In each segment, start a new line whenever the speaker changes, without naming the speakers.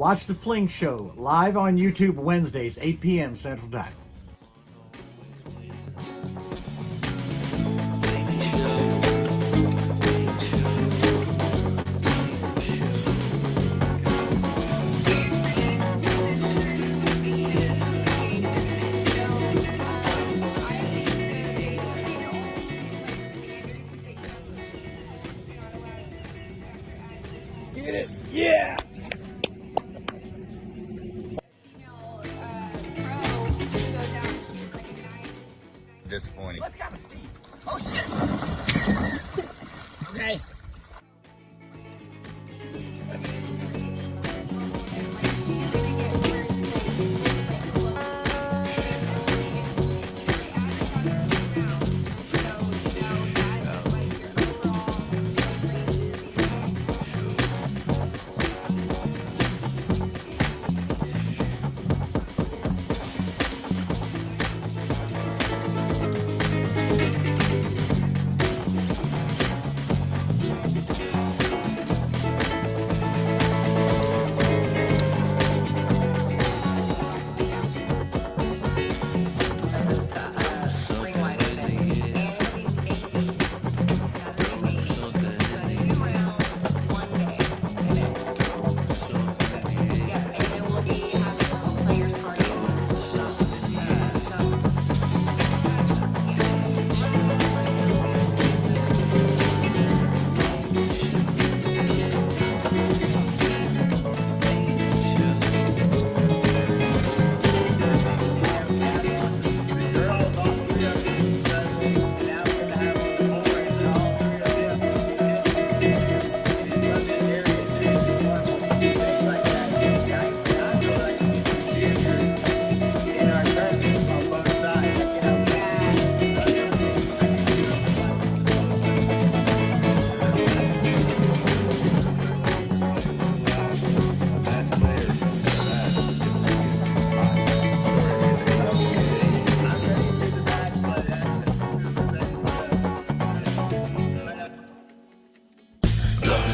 Watch The Fling Show live on YouTube Wednesdays, 8 p.m. Central Time.
Get it? Yeah!
Disappointing.
Let's kind of steep. Oh shit! Okay.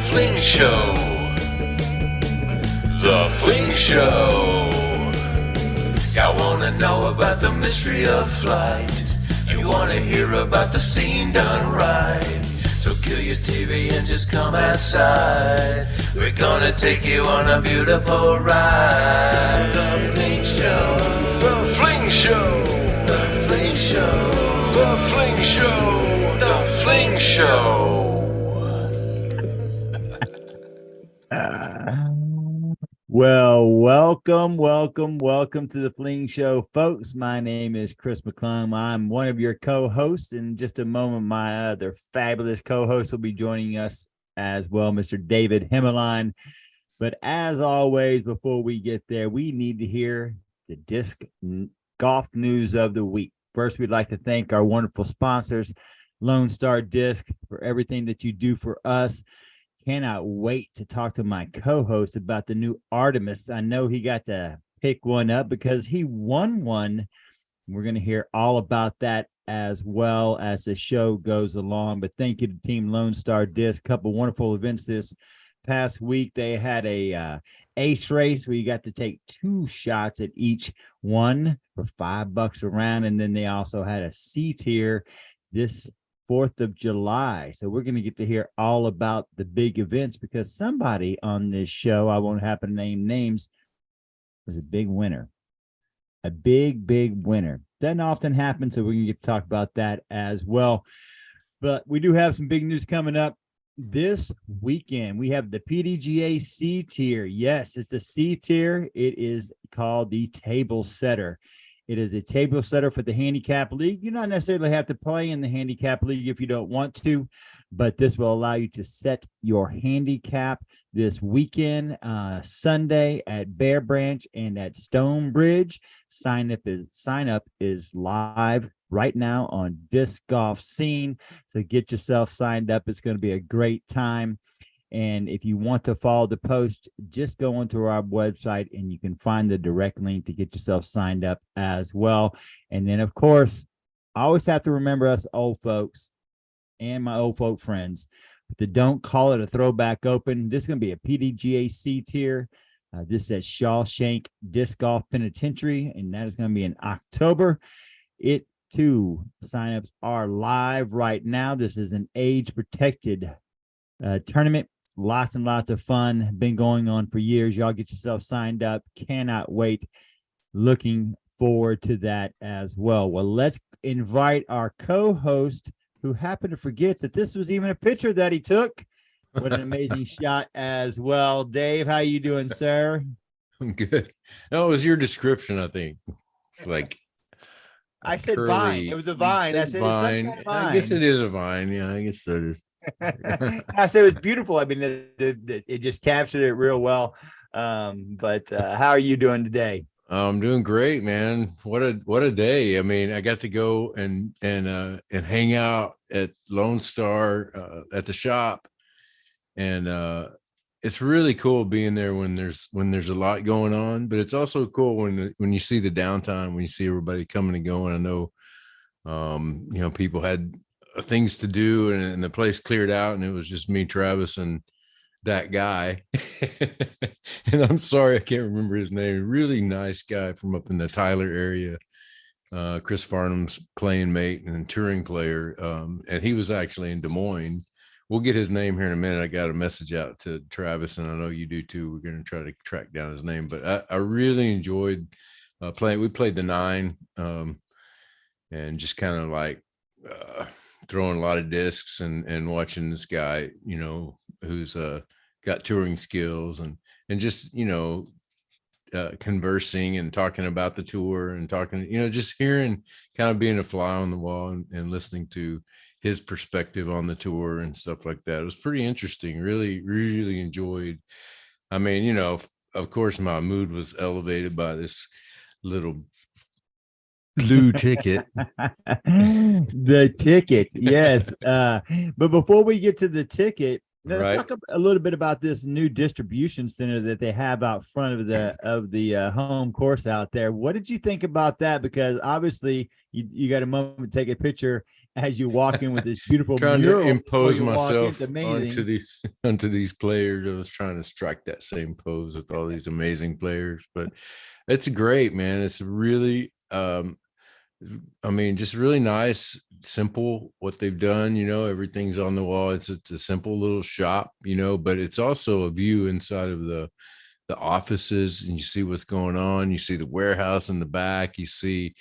Fling Show. The Fling Show. Y'all wanna know about the mystery of flight. You wanna hear about the scene done right. So kill your TV and just come outside. We're gonna take you on a beautiful ride. The Fling Show. The Fling Show. The Fling Show. The Fling Show. The Fling Show.
Well, welcome to the Fling Show, folks. My name is Chris McClung. I'm one of your co-hosts. In just a moment, my other fabulous co-host will be joining us as well, Mr. David Himmeline. But as always, before we get there, we need to hear the disc golf news of the week. First, we'd like to thank our wonderful sponsors, Lone Star Disc, for everything that you do for us. Cannot wait to talk to my co-host about the new Artemis. I know he got to pick one up because he won one. We're going to hear all about that as well as the show goes along. But thank you to Team Lone Star Disc. Couple wonderful events this past week. They had a ace race where you got to take 2 shots at each one for $5 a round. And then they also had a C tier this 4th of July. So we're going to get to hear all about the big events because somebody on this show, I won't happen to name names, was a big winner. A big winner. Doesn't often happen, so we're going to get to talk about that as well. But we do have some big news coming up this weekend. We have the PDGA C tier. Yes, it's a C tier. It is called the Table Setter. It is a table setter for the handicap league. You don't necessarily have to play in the handicap league if you don't want to, but this will allow you to set your handicap this weekend, Sunday at Bear Branch and at Stonebridge. Sign up is live right now on Disc Golf Scene. So get yourself signed up. It's going to be a great time. And if you want to follow the post, just go onto our website and you can find the direct link to get yourself signed up as well. And then, of course, I always have to remember us old folks and my old folk friends to don't call it a throwback open. This is going to be a PDGA C tier. This is at Shawshank Disc Golf Penitentiary, and that is going to be in October. It too, signups are live right now. This is an age-protected tournament. Lots and lots of fun. Been going on for years. Y'all get yourself signed up. Cannot wait. Looking forward to that as well. Well, let's invite our co-host, who happened to forget that this was even a picture that he took. What an amazing shot as well. Dave, how you doing, sir?
I'm good. No, it was your description, I think. It's like
I said
curly,
vine. It was a vine. I said
vine.
it's some kind of vine.
I guess it is a vine. Yeah, I guess that is.
I said it was beautiful. I mean, it just captured it real well. But how are you doing today?
I'm doing great, man. What a day. I mean, I got to go and hang out at Lone Star at the shop. And it's really cool being there when there's a lot going on, but it's also cool when you see the downtime, when you see everybody coming and going. I know, people had things to do and the place cleared out, and it was just me, Travis, and that guy. And I'm sorry, I can't remember his name. Really nice guy from up in the Tyler area. Chris Farnham's playing mate and touring player. And he was actually in Des Moines. We'll get his name here in a minute. I got a message out to Travis, and I know you do too. We're going to try to track down his name, but I really enjoyed playing. We played the 9 and just kind of like throwing a lot of discs and watching this guy, who's got touring skills and just, conversing and talking about the tour and talking, just hearing, kind of being a fly on the wall and listening to his perspective on the tour and stuff like that. It was pretty interesting. Really, really enjoyed. I mean, of course my mood was elevated by this little blue ticket.
The ticket, yes. But before we get to the ticket, let's talk a little bit about this new distribution center that they have out front of the home course out there. What did you think about that? Because obviously you got a moment to take a picture as you walk in with this beautiful
trying
mural
to impose myself
onto
these players. I was trying to strike that same pose with all these amazing players, but it's great, man. It's really just really nice, simple what they've done. Everything's on the wall. It's a simple little shop, but it's also a view inside of the offices, and you see what's going on. You see the warehouse in the back. You see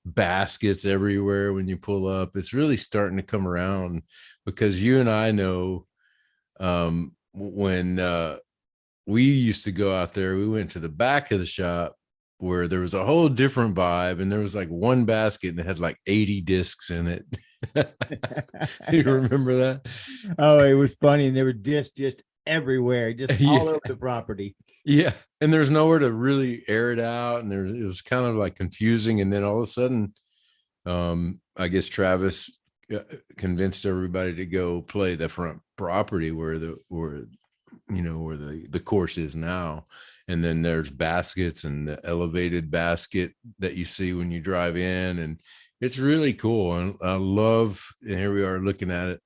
baskets everywhere when you pull up. It's really starting to come around, because you and I know when we used to go out there, we went to the back of the shop where there was a whole different vibe, and there was like one basket and it had like 80 discs in it. You remember that?
Oh, it was funny. And there were discs just everywhere, just all over the property.
Yeah. And there's nowhere to really air it out. And it was kind of like confusing. And then all of a sudden, I guess Travis convinced everybody to go play the front property where the course is now. And then there's baskets and the elevated basket that you see when you drive in, and it's really cool. And I love, and here we are looking at it.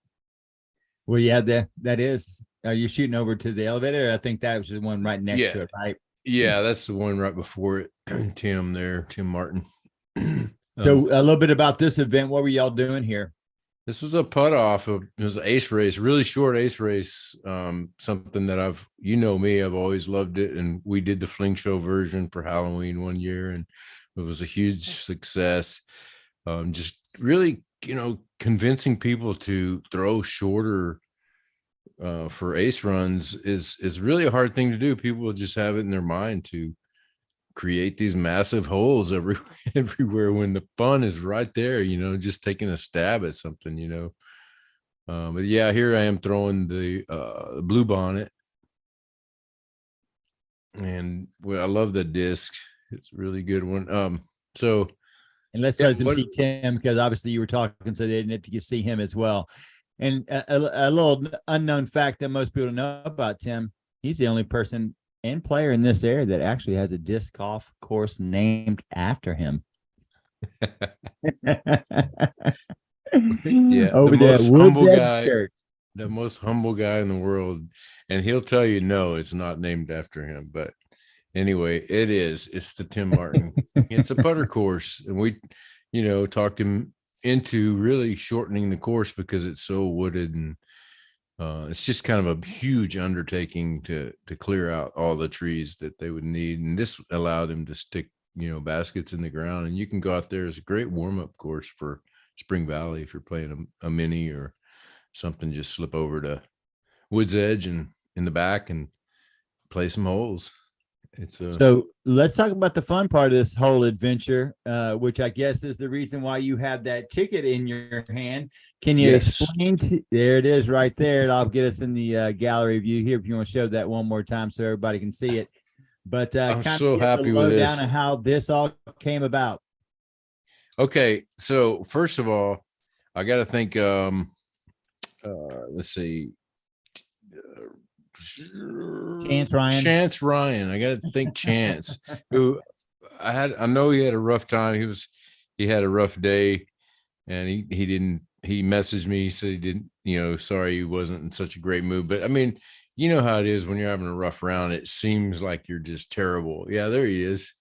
Well, yeah, that is. Are you shooting over to the elevator? I think that was the one right next to it, right?
Yeah, that's the one right before it. Tim Martin.
So a little bit about this event. What were y'all doing here?
This was a putt off. It was an ace race, really short ace race. Something that I've always loved it. And we did the Fling Show version for Halloween one year, and it was a huge success. Just really, convincing people to throw shorter for ace runs is really a hard thing to do. People just have it in their mind to create these massive holes everywhere when the fun is right there, just taking a stab at something, but yeah, here I am throwing the blue bonnet, and I love the disc. It's a really good one. And
let's let them see Tim, because obviously you were talking, so they didn't get to see him as well. And a little unknown fact that most people know about Tim: he's the only person and player in this area that actually has a disc golf course named after him.
Yeah,
over there,
the most humble guy in the world, and he'll tell you no, it's not named after him. But Anyway, it's the Tim Martin. It's a putter course, and we, talked him into really shortening the course because it's so wooded, and it's just kind of a huge undertaking to clear out all the trees that they would need. And this allowed him to stick, baskets in the ground, and you can go out there. It's a great warm-up course for Spring Valley if you're playing a mini or something. Just slip over to Woods Edge and in the back and play some holes.
So let's talk about the fun part of this whole adventure, which I guess is the reason why you have that ticket in your hand. Can you explain? There it is right there. I'll get us in the gallery view here if you want to show that one more time so everybody can see it. But
I'm so happy with this.
Down on how this all came about.
Okay, so first of all, I got to think. Let's see. Chance Ryan. I got to think Chance, who I know he had a rough time. He had a rough day, and he messaged me. He said he didn't, sorry he wasn't in such a great mood. But I mean, you know how it is when you're having a rough round. It seems like you're just terrible. Yeah, there he is.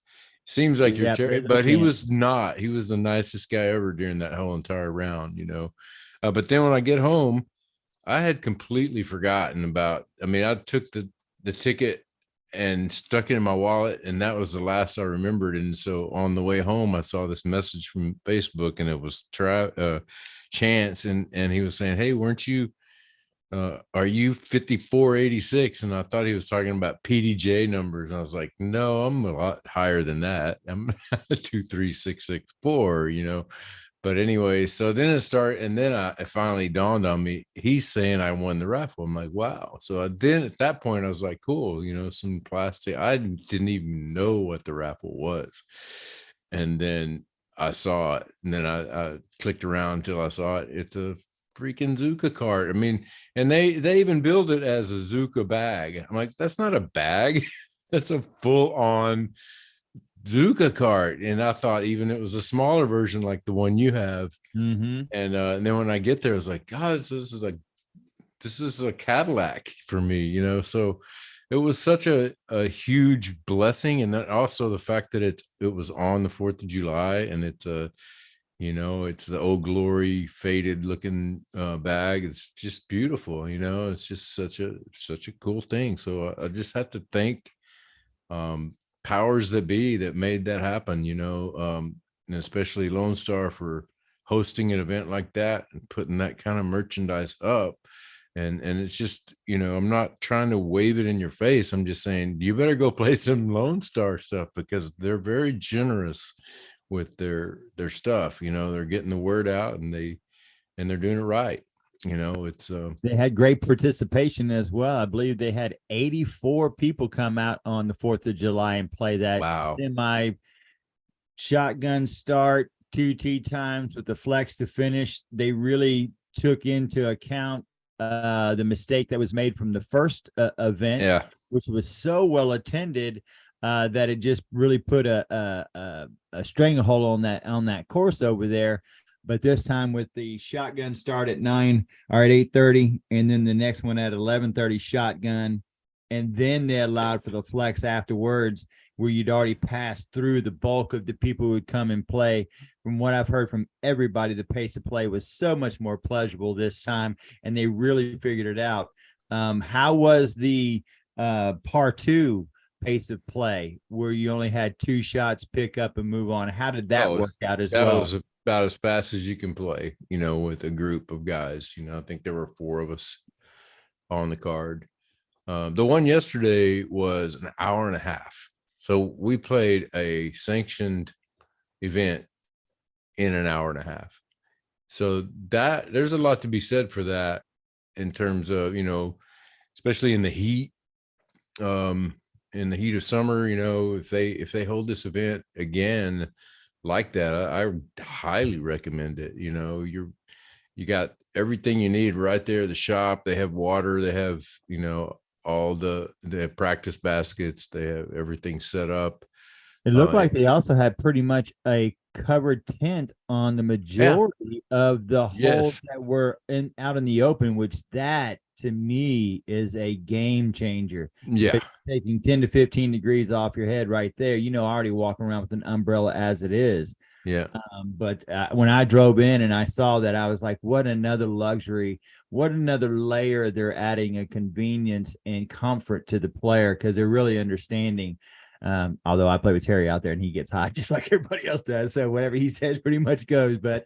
Seems like you're terrible, but he was not. He was the nicest guy ever during that whole entire round, But then when I get home, I had completely forgotten about. I mean, I took the ticket and stuck it in my wallet, and that was the last I remembered. And so on the way home, I saw this message from Facebook, and it was Chance, and he was saying, "Hey, weren't you? Are you 5486?" And I thought he was talking about PDJ numbers. And I was like, "No, I'm a lot higher than that. I'm 23664." But anyway, so then and then it finally dawned on me, he's saying I won the raffle. I'm like, wow. So then at that point, I was like, cool, some plastic. I didn't even know what the raffle was. And then I saw it, and then I clicked around until I saw it. It's a freaking Zuka cart. I mean, and they even build it as a Zuka bag. I'm like, that's not a bag. That's a full on Zuka cart. And I thought even it was a smaller version like the one you have.
Mm-hmm.
And then when I get there, I was like, God, this is a Cadillac for me, so it was such a huge blessing. And then also the fact that it was on the 4th of July, and it's it's the Old Glory faded looking bag. It's just beautiful. It's just such a cool thing. So I just have to thank powers that be that made that happen, and especially Lone Star for hosting an event like that and putting that kind of merchandise up. And it's just, I'm not trying to wave it in your face. I'm just saying, you better go play some Lone Star stuff, because they're very generous with their stuff. They're getting the word out, and they're doing it right. It's
they had great participation as well. I believe they had 84 people come out on the 4th of July and play that semi shotgun start 2 tee times with the flex to finish. They really took into account the mistake that was made from the first event, which was so well attended that it just really put a stranglehold on that course over there. But this time with the shotgun start at 9 or at 8:30, and then the next one at 11:30 shotgun, and then they allowed for the flex afterwards, where you'd already passed through the bulk of the people who would come and play. From what I've heard from everybody, the pace of play was so much more pleasurable this time, and they really figured it out. How was the par 2 pace of play, where you only had 2 shots, pick up and move on? How did that work out as well?
That was about as fast as you can play, with a group of guys. I think there were 4 of us on the card. The one yesterday was an hour and a half. So we played a sanctioned event in an hour and a half. So that there's a lot to be said for that, in terms of, especially in the heat, of summer, if they hold this event again like that, I highly recommend it. You got everything you need right there at the shop. They have water, they have, they have practice baskets, they have everything set up.
It looked like they also had pretty much a covered tent on the majority of the holes that were out in the open, which that to me is a game changer.
Yeah.
Taking 10 to 15 degrees off your head right there, already walking around with an umbrella as it is.
Yeah.
But when I drove in and I saw that, I was like, what another luxury, what another layer they're adding of convenience and comfort to the player, because they're really understanding. Although I play with Terry out there and he gets hot just like everybody else does. So whatever he says pretty much goes. But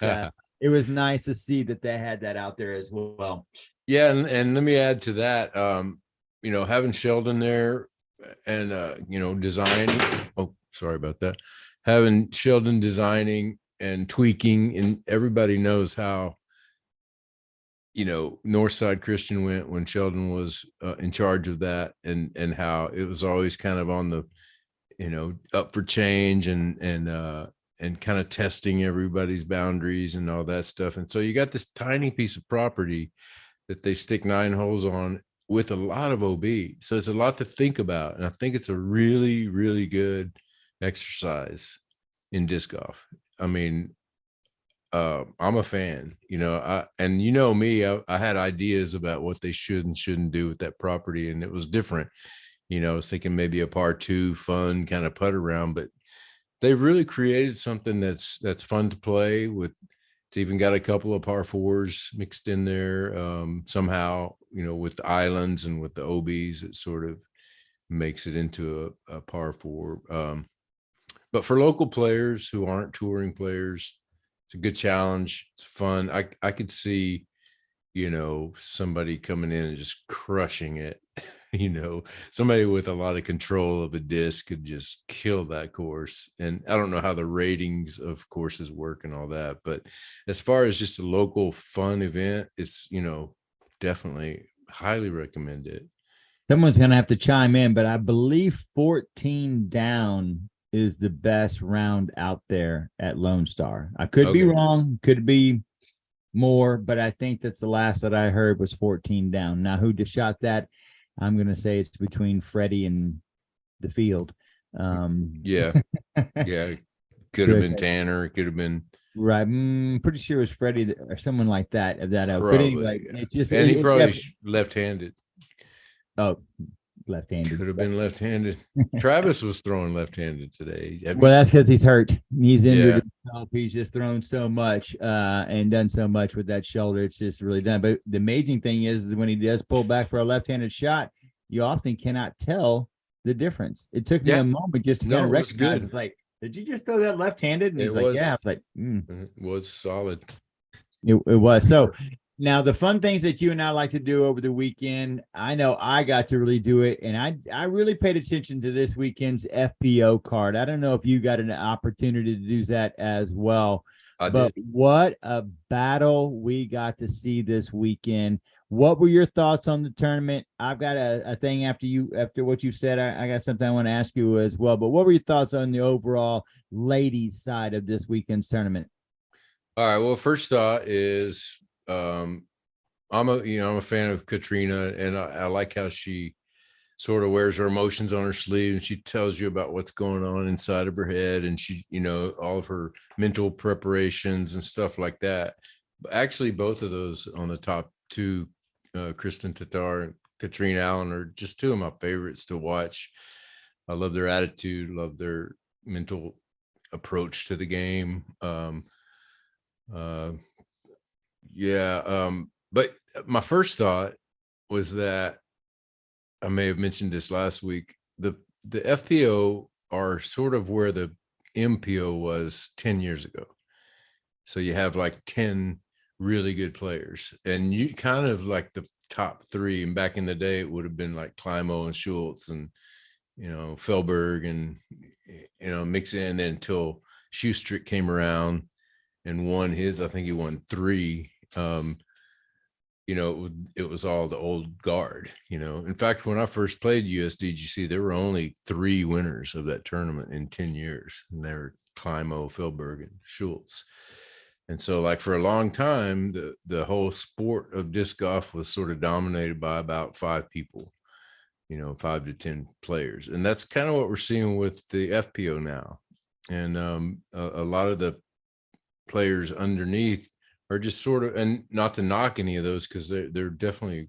it was nice to see that they had that out there as well.
Yeah. And let me add to that, having Sheldon there and, designing. Oh, sorry about that. Having Sheldon designing and tweaking, and everybody knows how, Northside Christian went when Sheldon was in charge of that, and how it was always kind of on the, up for change and kind of testing everybody's boundaries and all that stuff. And so you got this tiny piece of property that they stick 9 holes on with a lot of OB. So it's a lot to think about. And I think it's a really, really good exercise in disc golf. I mean, I'm a fan, me, I had ideas about what they should and shouldn't do with that property. And it was different. I was thinking maybe a par 2 fun kind of putt around, but they really created something that's fun to play with. It's even got a couple of par 4s mixed in there somehow, with the islands and with the OBs. It sort of makes it into a par 4. But for local players who aren't touring players, it's a good challenge. It's fun. I could see, somebody coming in and just crushing it. Somebody with a lot of control of a disc could just kill that course. And I don't know how the ratings of courses work and all that, but as far as just a local fun event, it's, definitely highly recommend it.
Someone's going to have to chime in, but I believe 14 down is the best round out there at Lone Star. I could be wrong, could be more, but I think that's the last that I heard was 14 down. Now, who just shot that? I'm going to say it's between Freddie and the field.
Yeah. Could have been Tanner. It could have been.
Right. Pretty sure it was Freddie or someone like that.
Probably,
but anyway,
yeah.
it just.
And he probably
yeah.
left-handed.
Oh, left-handed.
Could have been left-handed. Travis was throwing left-handed today.
Well, that's because he's hurt. He's injured himself. He's just thrown so much and done so much with that shoulder. It's just really done. But the amazing thing is when he does pull back for a left-handed shot, you often cannot tell the difference. It took me a moment just to kind of recognize. It's like, did you just throw that left-handed? And he's like, yeah. I was like,
It was solid.
It was. So now the fun things that you and I like to do over the weekend, I know I got to really do it. And I really paid attention to this weekend's FPO card. I don't know if you got an opportunity to do that as well. But what a battle we got to see this weekend. What were your thoughts on the tournament? I've got a thing after what you said. I got something I want to ask you as well. But what were your thoughts on the overall ladies side of this weekend's tournament?
All right. Well, first thought is I'm a fan of Katrina, and I like how she sort of wears her emotions on her sleeve, and she tells you about what's going on inside of her head, and she, all of her mental preparations and stuff like that. But actually, both of those on the top 2, Kristen Tatar and Katrina Allen, are just 2 of my favorites to watch. I love their attitude, love their mental approach to the game. But my first thought was that I may have mentioned this last week. The FPO are sort of where the MPO was 10 years ago. So you have like 10 really good players, and you kind of like the top 3. And back in the day, it would have been like Climo and Schultz and, Felberg and, mix in until Schustrick came around and won his, I think he won 3. It was all the old guard, In fact, when I first played USDGC, there were only 3 winners of that tournament in 10 years. And they were Climo, Felberg, and Schultz. And so like for a long time, the whole sport of disc golf was sort of dominated by about 5 people, 5 to 10 players. And that's kind of what we're seeing with the FPO now. And a lot of the players underneath are just sort of, and not to knock any of those, because they're definitely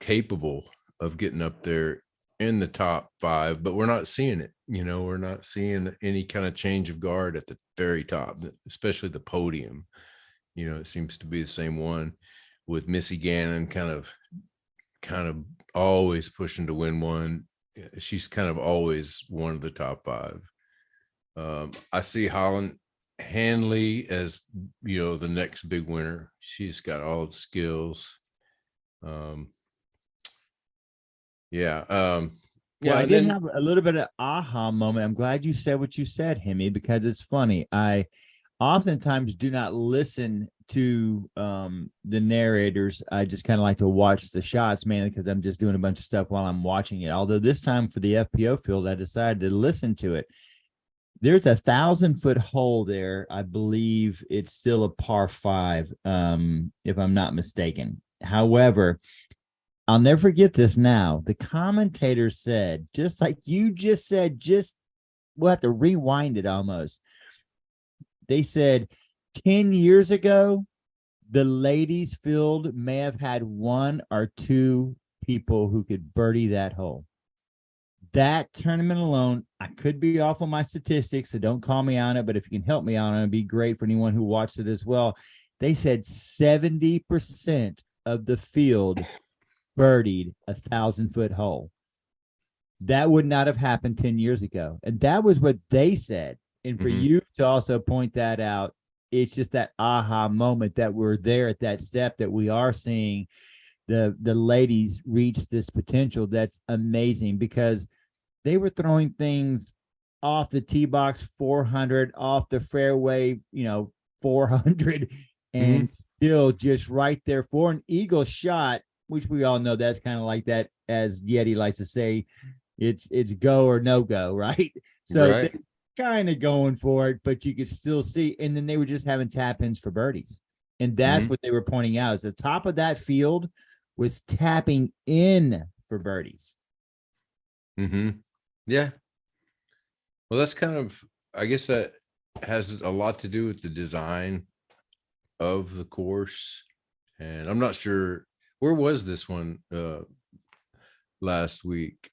capable of getting up there in the top 5, but we're not seeing it. We're not seeing any kind of change of guard at the very top, especially the podium. It seems to be the same one with Missy Gannon kind of always pushing to win one. She's kind of always one of the top 5. I see Holland Hanley as, the next big winner. She's got all the skills.
Well, I did have a little bit of aha moment. I'm glad you said what you said, Hemi, because it's funny. I oftentimes do not listen to the narrators. I just kind of like to watch the shots, mainly because I'm just doing a bunch of stuff while I'm watching it. Although this time for the FPO field, I decided to listen to it. There's a 1,000-foot hole there. I believe it's still a par 5, if I'm not mistaken. However, I'll never forget this now. The commentator said, just like you just said, we'll have to rewind it almost. They said 10 years ago, the ladies field may have had 1 or 2 people who could birdie that hole. That tournament alone, I could be off on my statistics, so don't call me on it, but if you can help me on it, it'd be great for anyone who watched it as well. They said 70% of the field birdied a 1,000-foot hole. That would not have happened 10 years ago. And that was what they said. And for you to also point that out, it's just that aha moment that we're there at that step, that we are seeing the ladies reach this potential. That's amazing, because they were throwing things off the tee box 400, off the fairway 400, and still just right there for an eagle shot, which we all know that's kind of like that, as Yeti likes to say, it's go or no go, right? So they're kind of going for it, but you could still see. And then they were just having tap-ins for birdies. And that's what they were pointing out, is the top of that field was tapping in for birdies.
Yeah. Well, that's kind of, I guess that has a lot to do with the design of the course. And I'm not sure, where was this one last week?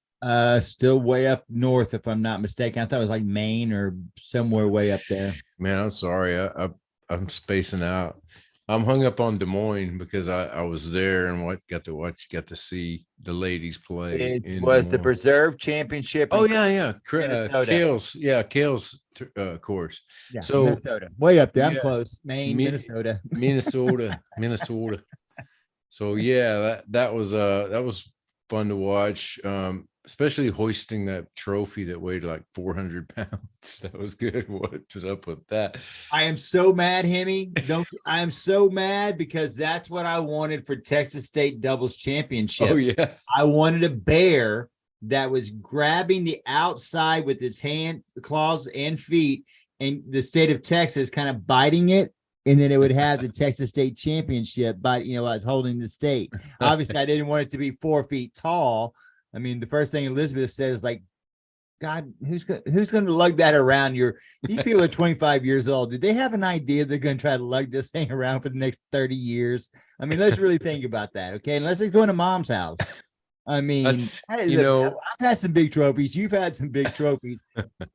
Still way up north, if I'm not mistaken. I thought it was like Maine or somewhere way up there.
Man, I'm sorry. I'm spacing out. I'm hung up on Des Moines because I was there and got to see the ladies play.
It was the Preserve Championship.
Oh yeah. Kale's course. Yeah, so
Minnesota, way up there. I'm close. Maine, Minnesota.
So yeah, that was fun to watch. Especially hoisting that trophy that weighed like 400 pounds. That was good. What was up with that?
I am so mad, Hemi. I am so mad, because that's what I wanted for Texas State doubles championship.
Oh yeah.
I wanted a bear that was grabbing the outside with its hand, claws, and feet, and the state of Texas kind of biting it. And then it would have the Texas State championship, but I was holding the state. Obviously, I didn't want it to be 4 feet tall. I mean, the first thing Elizabeth says is like, God, who's going to lug that around? These people are 25 years old. Did they have an idea they're going to try to lug this thing around for the next 30 years? I mean, let's really think about that, okay? Unless they're going to mom's house. I mean, I've had some big trophies. You've had some big trophies.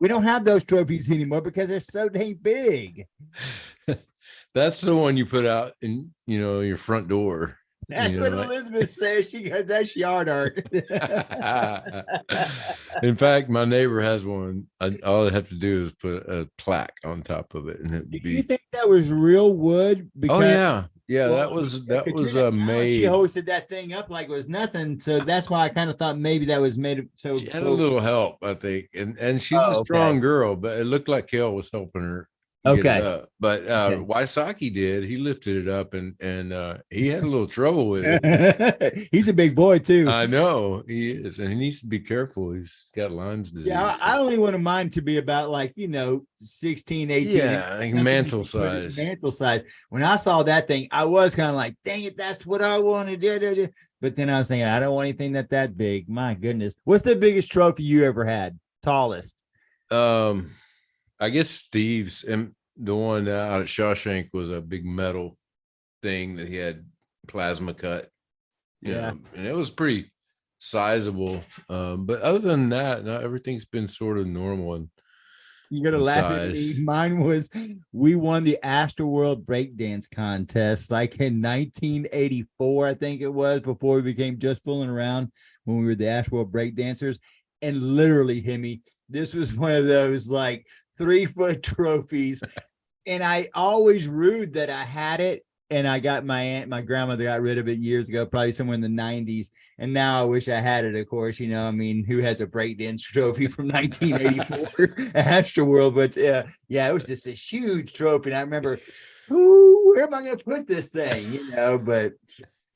We don't have those trophies anymore because they're so dang big.
That's the one you put out in, your front door.
That's what Elizabeth says. She goes, that's yard art.
In fact, my neighbor has one. All I have to do is put a plaque on top of it, and
do you think that was real wood?
Because, that was made.
She hosted that thing up like it was nothing, so that's why I kind of thought maybe that was made. So
she had a little help, I think, and she's a strong girl, but it looked like Kale was helping her. But Wysocki did. He lifted it up, and he had a little trouble with it.
He's a big boy too.
I know he is, and he needs to be careful. He's got Lyme's disease.
Yeah, I only want mine to be about 16, 18.
Yeah, like mantle size.
Mantle size. When I saw that thing, I was kind of like, dang it, that's what I wanted. But then I was thinking, I don't want anything that big. My goodness. What's the biggest trophy you ever had? Tallest?
I guess Steve's, and the one out at Shawshank was a big metal thing that he had plasma cut.
Yeah.
and it was pretty sizable. But other than that, no, everything's been sort of normal and
You're gonna
in
laugh at me.
size.
Mine was we won the Astroworld breakdance contest like in 1984, I think it was, before we became Just Fooling Around when we were the Astroworld breakdancers. And literally, Hemi, this was one of those like 3-foot trophies. And I always rued that I had it. And I got my grandmother got rid of it years ago, probably somewhere in the 90s. And now I wish I had it, of course. You know, I mean, who has a breakdance trophy from 1984 Astroworld? But yeah, it was just a huge trophy. And I remember, where am I going to put this thing? You know, but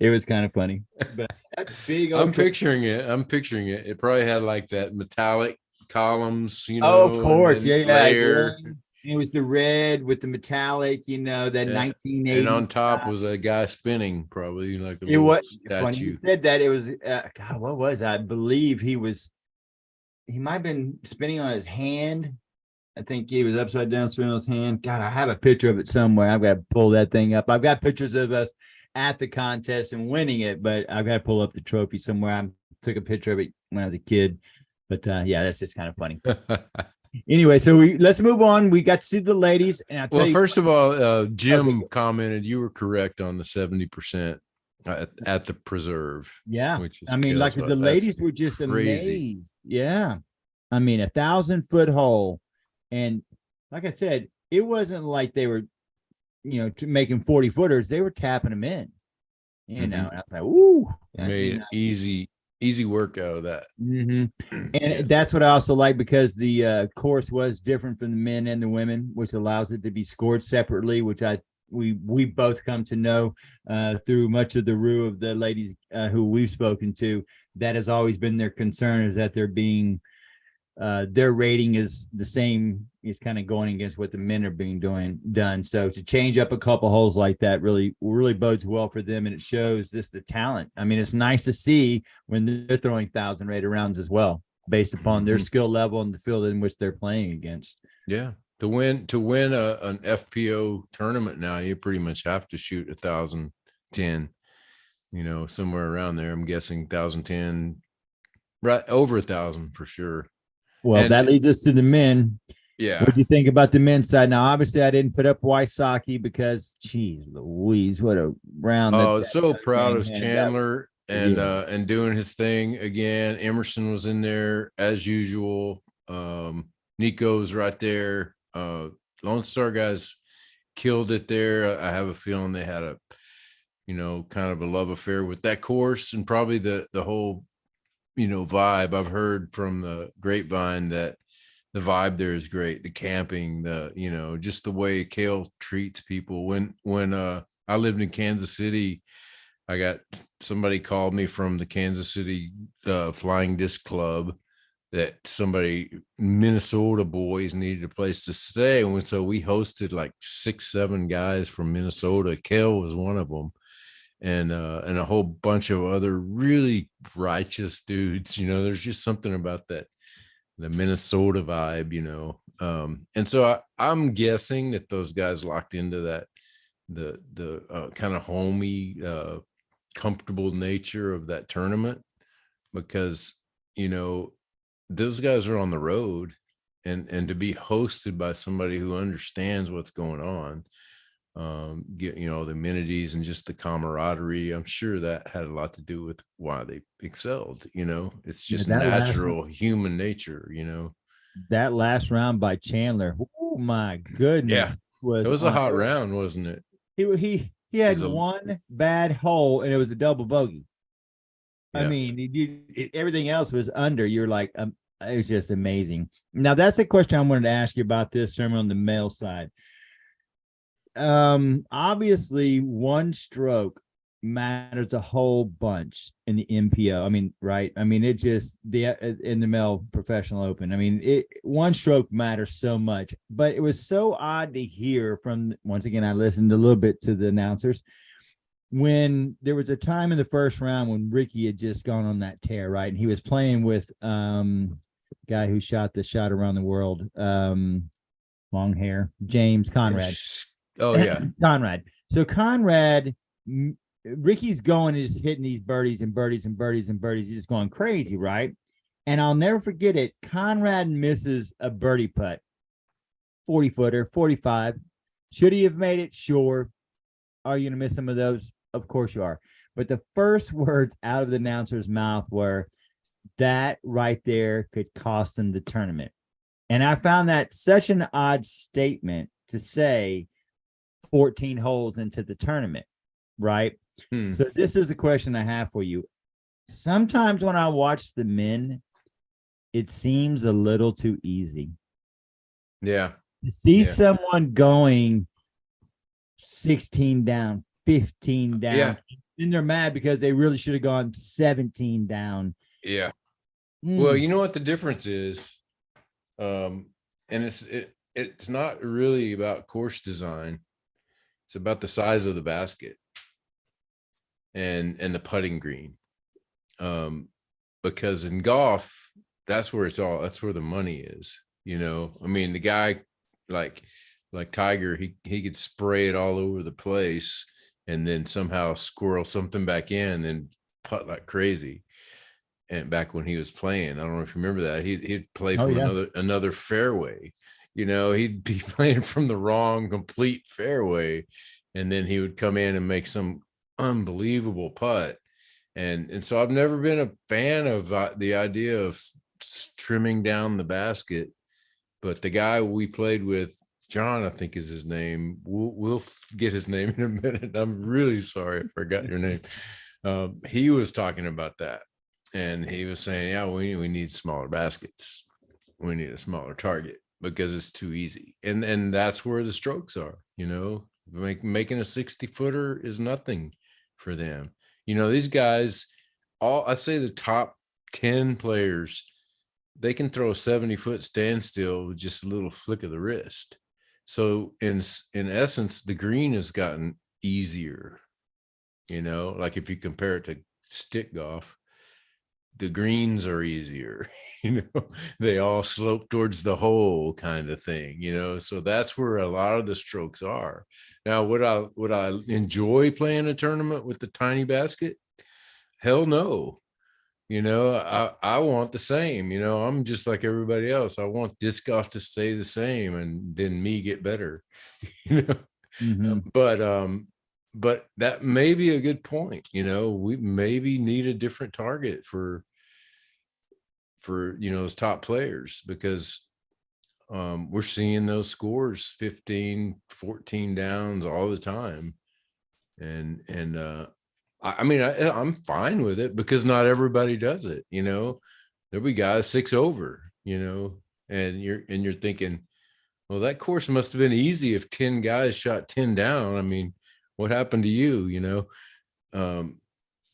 it was kind of funny. But that's big.
I'm picturing it. It probably had like that metallic columns, you know.
Oh, of course.
And
Yeah.
layer.
It was the red with the metallic, you know, that 1980.
And on top was a guy spinning, probably like the
it was
statue.
funny you said that. It was God, what was I believe he might have been spinning on his hand. I think he was upside down spinning on his hand. God, I have a picture of it somewhere. I've got to pull that thing up. I've got pictures of us at the contest and winning it, but I've got to pull up the trophy somewhere. I took a picture of it when I was a kid. But yeah, that's just kind of funny. Anyway, so let's move on. We got to see the ladies, and I'll tell you.
First of all, Jim commented you were correct on the 70% at the preserve.
Yeah,
which is
I mean, like the ladies were just
crazy.
amazed. Yeah, I mean, 1,000-foot hole, and like I said, it wasn't like they were, you know, making 40-footers. They were tapping them in. You know, and I was like, "Ooh!"
Made it easy work out of that.
And that's what I also like, because the course was different from the men and the women, which allows it to be scored separately, which we both come to know through much of the roux of the ladies who we've spoken to. That has always been their concern, is that they're being their rating is the same, is kind of going against what the men are being done. So to change up a couple holes like that really bodes well for them, and it shows just the talent. I mean, it's nice to see when they're throwing 1,000-rated rounds as well, based upon their skill level and the field in which they're playing against.
Yeah, to win an FPO tournament now, you pretty much have to shoot 1,010. You know, somewhere around there. I'm guessing 1,010, right over 1,000 for sure.
Well, that leads us to the men.
Yeah.
What do you think about the men's side? Now, obviously, I didn't put up Wysocki because, geez Louise, what a round.
Oh, so proud of Chandler and doing his thing again. Emerson was in there as usual. Nico's right there. Lone Star guys killed it there. I have a feeling they had a, you know, kind of a love affair with that course, and probably the whole, you know, vibe. I've heard from the grapevine that the vibe there is great. The camping, you know, just the way Cale treats people. When I lived in Kansas City, I got somebody called me from the Kansas City Flying Disc Club that Minnesota boys needed a place to stay. And so we hosted like 6-7 guys from Minnesota. Cale was one of them. And a whole bunch of other really righteous dudes. You know, there's just something about the Minnesota vibe, you know. And so I'm guessing that those guys locked into that, the kind of homey, comfortable nature of that tournament, because, you know, those guys are on the road, and to be hosted by somebody who understands what's going on, get, you know, the amenities and just the camaraderie. I'm sure that had a lot to do with why they excelled. You know, it's just natural human nature, you know.
That last round by Chandler, oh my goodness.
Yeah, it was a hot round, wasn't it?
He had one bad hole, and it was a double bogey.
Yeah.
I mean, everything else was under. You're like, it was just amazing. Now, that's a question I wanted to ask you about this sermon on the male side. Obviously, one stroke matters a whole bunch in the MPO. I mean, right? I mean, it just in the male professional open. I mean, one stroke matters so much. But it was so odd to hear from, once again, I listened a little bit to the announcers, when there was a time in the first round when Ricky had just gone on that tear, right? And he was playing with guy who shot the shot around the world, long hair, James Conrad.
Oh yeah.
Conrad. So Conrad Ricky's going and just hitting these birdies and birdies and birdies and birdies. He's just going crazy, right? And I'll never forget it. Conrad misses a birdie putt, 40-footer, 45. Should he have made it? Sure. Are you going to miss some of those? Of course you are. But the first words out of the announcer's mouth were, that right there could cost him the tournament. And I found that such an odd statement to say 14 holes into the tournament, right? So this is the question I have for you. Sometimes when I watch the men, it seems a little too easy.
Yeah.
To see someone going 16 down, 15 down, and they're mad because they really should have gone 17 down.
Yeah. Well, you know what the difference is? And it's not really about course design. It's about the size of the basket and the putting green. Because in golf, that's where the money is. You know, I mean, the guy like Tiger, he could spray it all over the place and then somehow squirrel something back in and putt like crazy. And back when he was playing, I don't know if you remember that, he'd play from another fairway. You know, he'd be playing from the wrong complete fairway, and then he would come in and make some unbelievable putt. And so I've never been a fan of the idea of trimming down the basket. But the guy we played with, John, I think is his name. We'll get his name in a minute. I'm really sorry I forgot your name. He was talking about that. And he was saying, yeah, we need smaller baskets. We need a smaller target because it's too easy. And that's where the strokes are, you know, making a 60-footer is nothing for them. You know, these guys, I'd say the top 10 players, they can throw a 70-foot standstill with just a little flick of the wrist. So in essence, the green has gotten easier, you know, like if you compare it to stick golf, the greens are easier, you know, they all slope towards the hole kind of thing, you know, so that's where a lot of the strokes are. Now, would I enjoy playing a tournament with the tiny basket? Hell no. You know, I want the same, you know, I'm just like everybody else. I want disc golf to stay the same and then me get better, you know, but that may be a good point. You know, we maybe need a different target for, you know, those top players, because we're seeing those scores 15, 14 downs all the time. And I mean, I'm fine with it because not everybody does it. You know, there'll be guys 6 over, you know, and you're thinking, well, that course must have been easy if 10 guys shot 10 down. I mean, what happened to you, you know?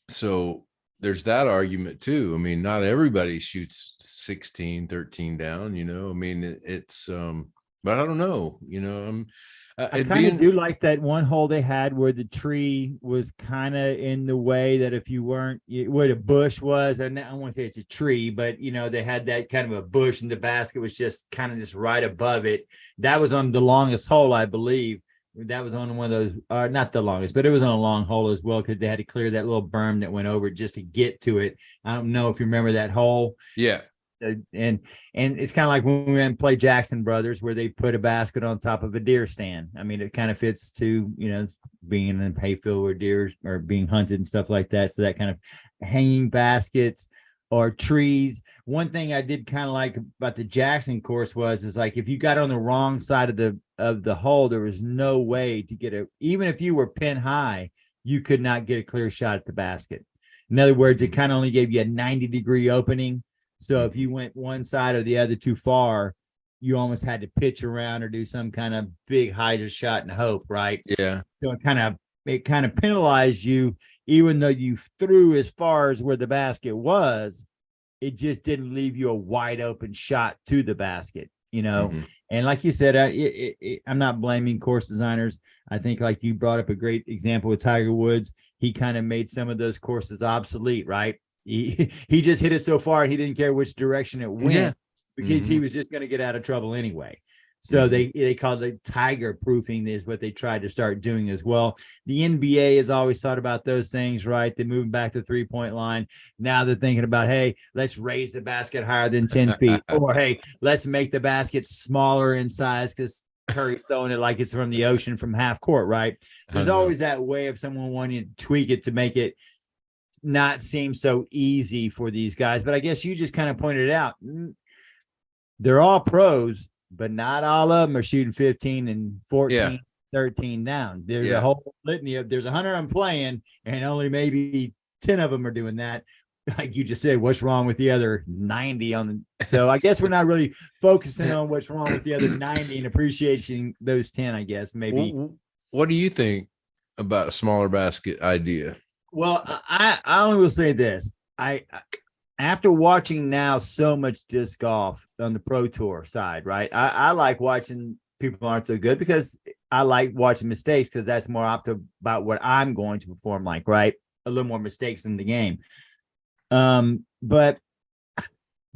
So there's that argument too. I mean, not everybody shoots 16, 13 down, you know, I mean, it's, but I don't know, you know,
I kind of do like that one hole they had where the tree was kind of in the way that if you weren't where the bush was, and I won't say it's a tree, but you know, they had that kind of a bush and the basket was just kind of just right above it. That was on the longest hole, I believe. That was on one of those, not the longest, but it was on a long hole as well, because they had to clear that little berm that went over just to get to it. I don't know if you remember that hole. Yeah. And it's kind of like when we went and play Jackson Brothers, where they put a basket on top of a deer stand. I mean, it kind of fits to, you know, being in a hayfield where deer are being hunted and stuff like that. So that kind of hanging baskets or trees. One thing I did kind of like about the Jackson course is like, if you got on the wrong side of the hole, there was no way to get even if you were pin high, you could not get a clear shot at the basket. In other words, it kind of only gave you a 90-degree opening. So if you went one side or the other too far, you almost had to pitch around or do some kind of big hyzer shot and hope, right? Yeah. So it kind of penalized you, even though you threw as far as where the basket was. It just didn't leave you a wide open shot to the basket, you know. And like you said, I'm not blaming course designers. I think, like you brought up a great example with Tiger Woods, he kind of made some of those courses obsolete, right? He just hit it so far he didn't care which direction it went, because he was just going to get out of trouble anyway. So they call it tiger proofing is what they tried to start doing as well. The NBA has always thought about those things, right? They're moving back to 3-point line. Now they're thinking about, hey, let's raise the basket higher than 10 feet. Or, hey, let's make the basket smaller in size because Curry's throwing it like it's from the ocean from half court, right? There's always that way of someone wanting to tweak it to make it not seem so easy for these guys. But I guess you just kind of pointed it out. They're all pros, but not all of them are shooting 15 and 14, 13 down. There's a whole litany of, there's 100 of them playing, and only maybe 10 of them are doing that. Like you just said, what's wrong with the other 90 on the, so I guess we're not really focusing on what's wrong with the other 90 and appreciating those 10, I guess, maybe.
What do you think about a smaller basket idea?
Well, I only will say this. After watching now so much disc golf on the Pro Tour side, right? I like watching people aren't so good because I like watching mistakes because that's more about what I'm going to perform like, right? A little more mistakes in the game. But I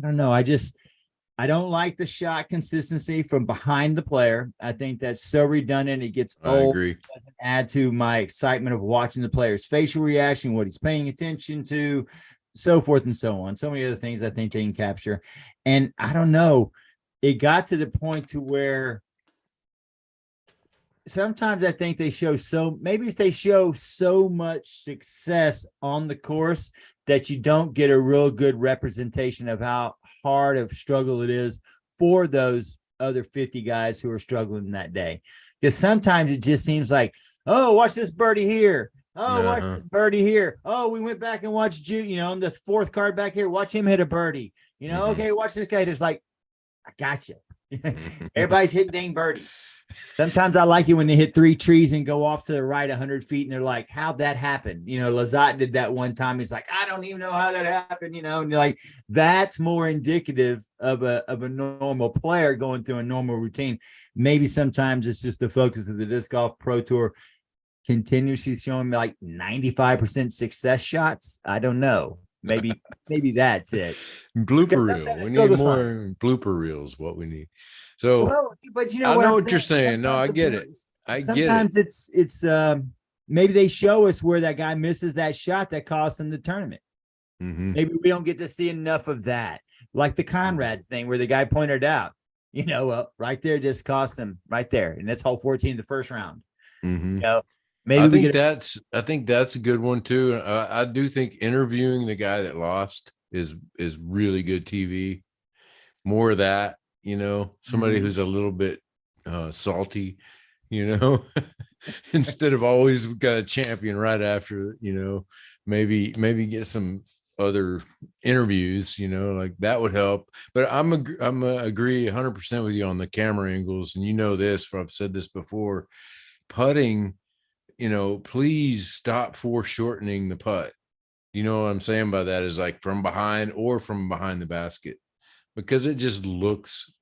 don't know. I don't like the shot consistency from behind the player. I think that's so redundant. It gets old.
I agree.
It doesn't add to my excitement of watching the player's facial reaction, what he's paying attention to, so forth and so on. So many other things I think they can capture. And I don't know, it got to the point to where sometimes I think they show so much success on the course that you don't get a real good representation of how hard of struggle it is for those other 50 guys who are struggling that day. Because sometimes it just seems like, oh, watch this birdie here. Oh, watch this birdie here. Oh, we went back and watched Jude, on the fourth card back here. Watch him hit a birdie. Okay, watch this guy. Just like, I got you. Everybody's hitting dang birdies. Sometimes I like it when they hit 3 trees and go off to the right 100 feet, and they're like, how'd that happen? Lazat did that one time. He's like, I don't even know how that happened, and you're like, that's more indicative of a normal player going through a normal routine. Maybe sometimes it's just the focus of the Disc Golf Pro Tour continuously showing me like 95% success shots. I don't know. Maybe that's it.
Blooper reel. We need more blooper reels. What we need. So,
but
I know what you're saying. No, I get it.
Sometimes it's maybe they show us where that guy misses that shot that costs him the tournament. Maybe we don't get to see enough of that, like the Conrad thing where the guy pointed out, right there just cost him right there, and that's hole 14 the first round. Maybe
I think that's a good one too. I do think interviewing the guy that lost is really good TV. More of that, somebody who's a little bit salty, instead of always got a champion right after, maybe get some other interviews, like that would help. But I'm agree 100% with you on the camera angles, and this, I've said this before, putting. Please stop foreshortening the putt. You know what I'm saying by that is like from behind or from behind the basket, because it just looks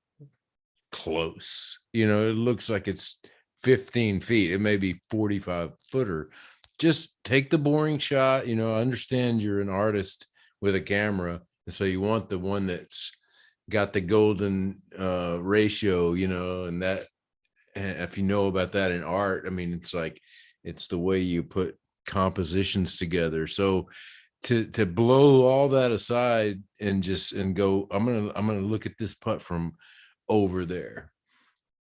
close. It looks like it's 15 feet. It may be 45 footer. Just take the boring shot. I understand you're an artist with a camera, and so you want the one that's got the golden ratio, and that, and if you know about that in art, I mean, it's like, it's the way you put compositions together. So to blow all that aside and go, I'm gonna look at this putt from over there,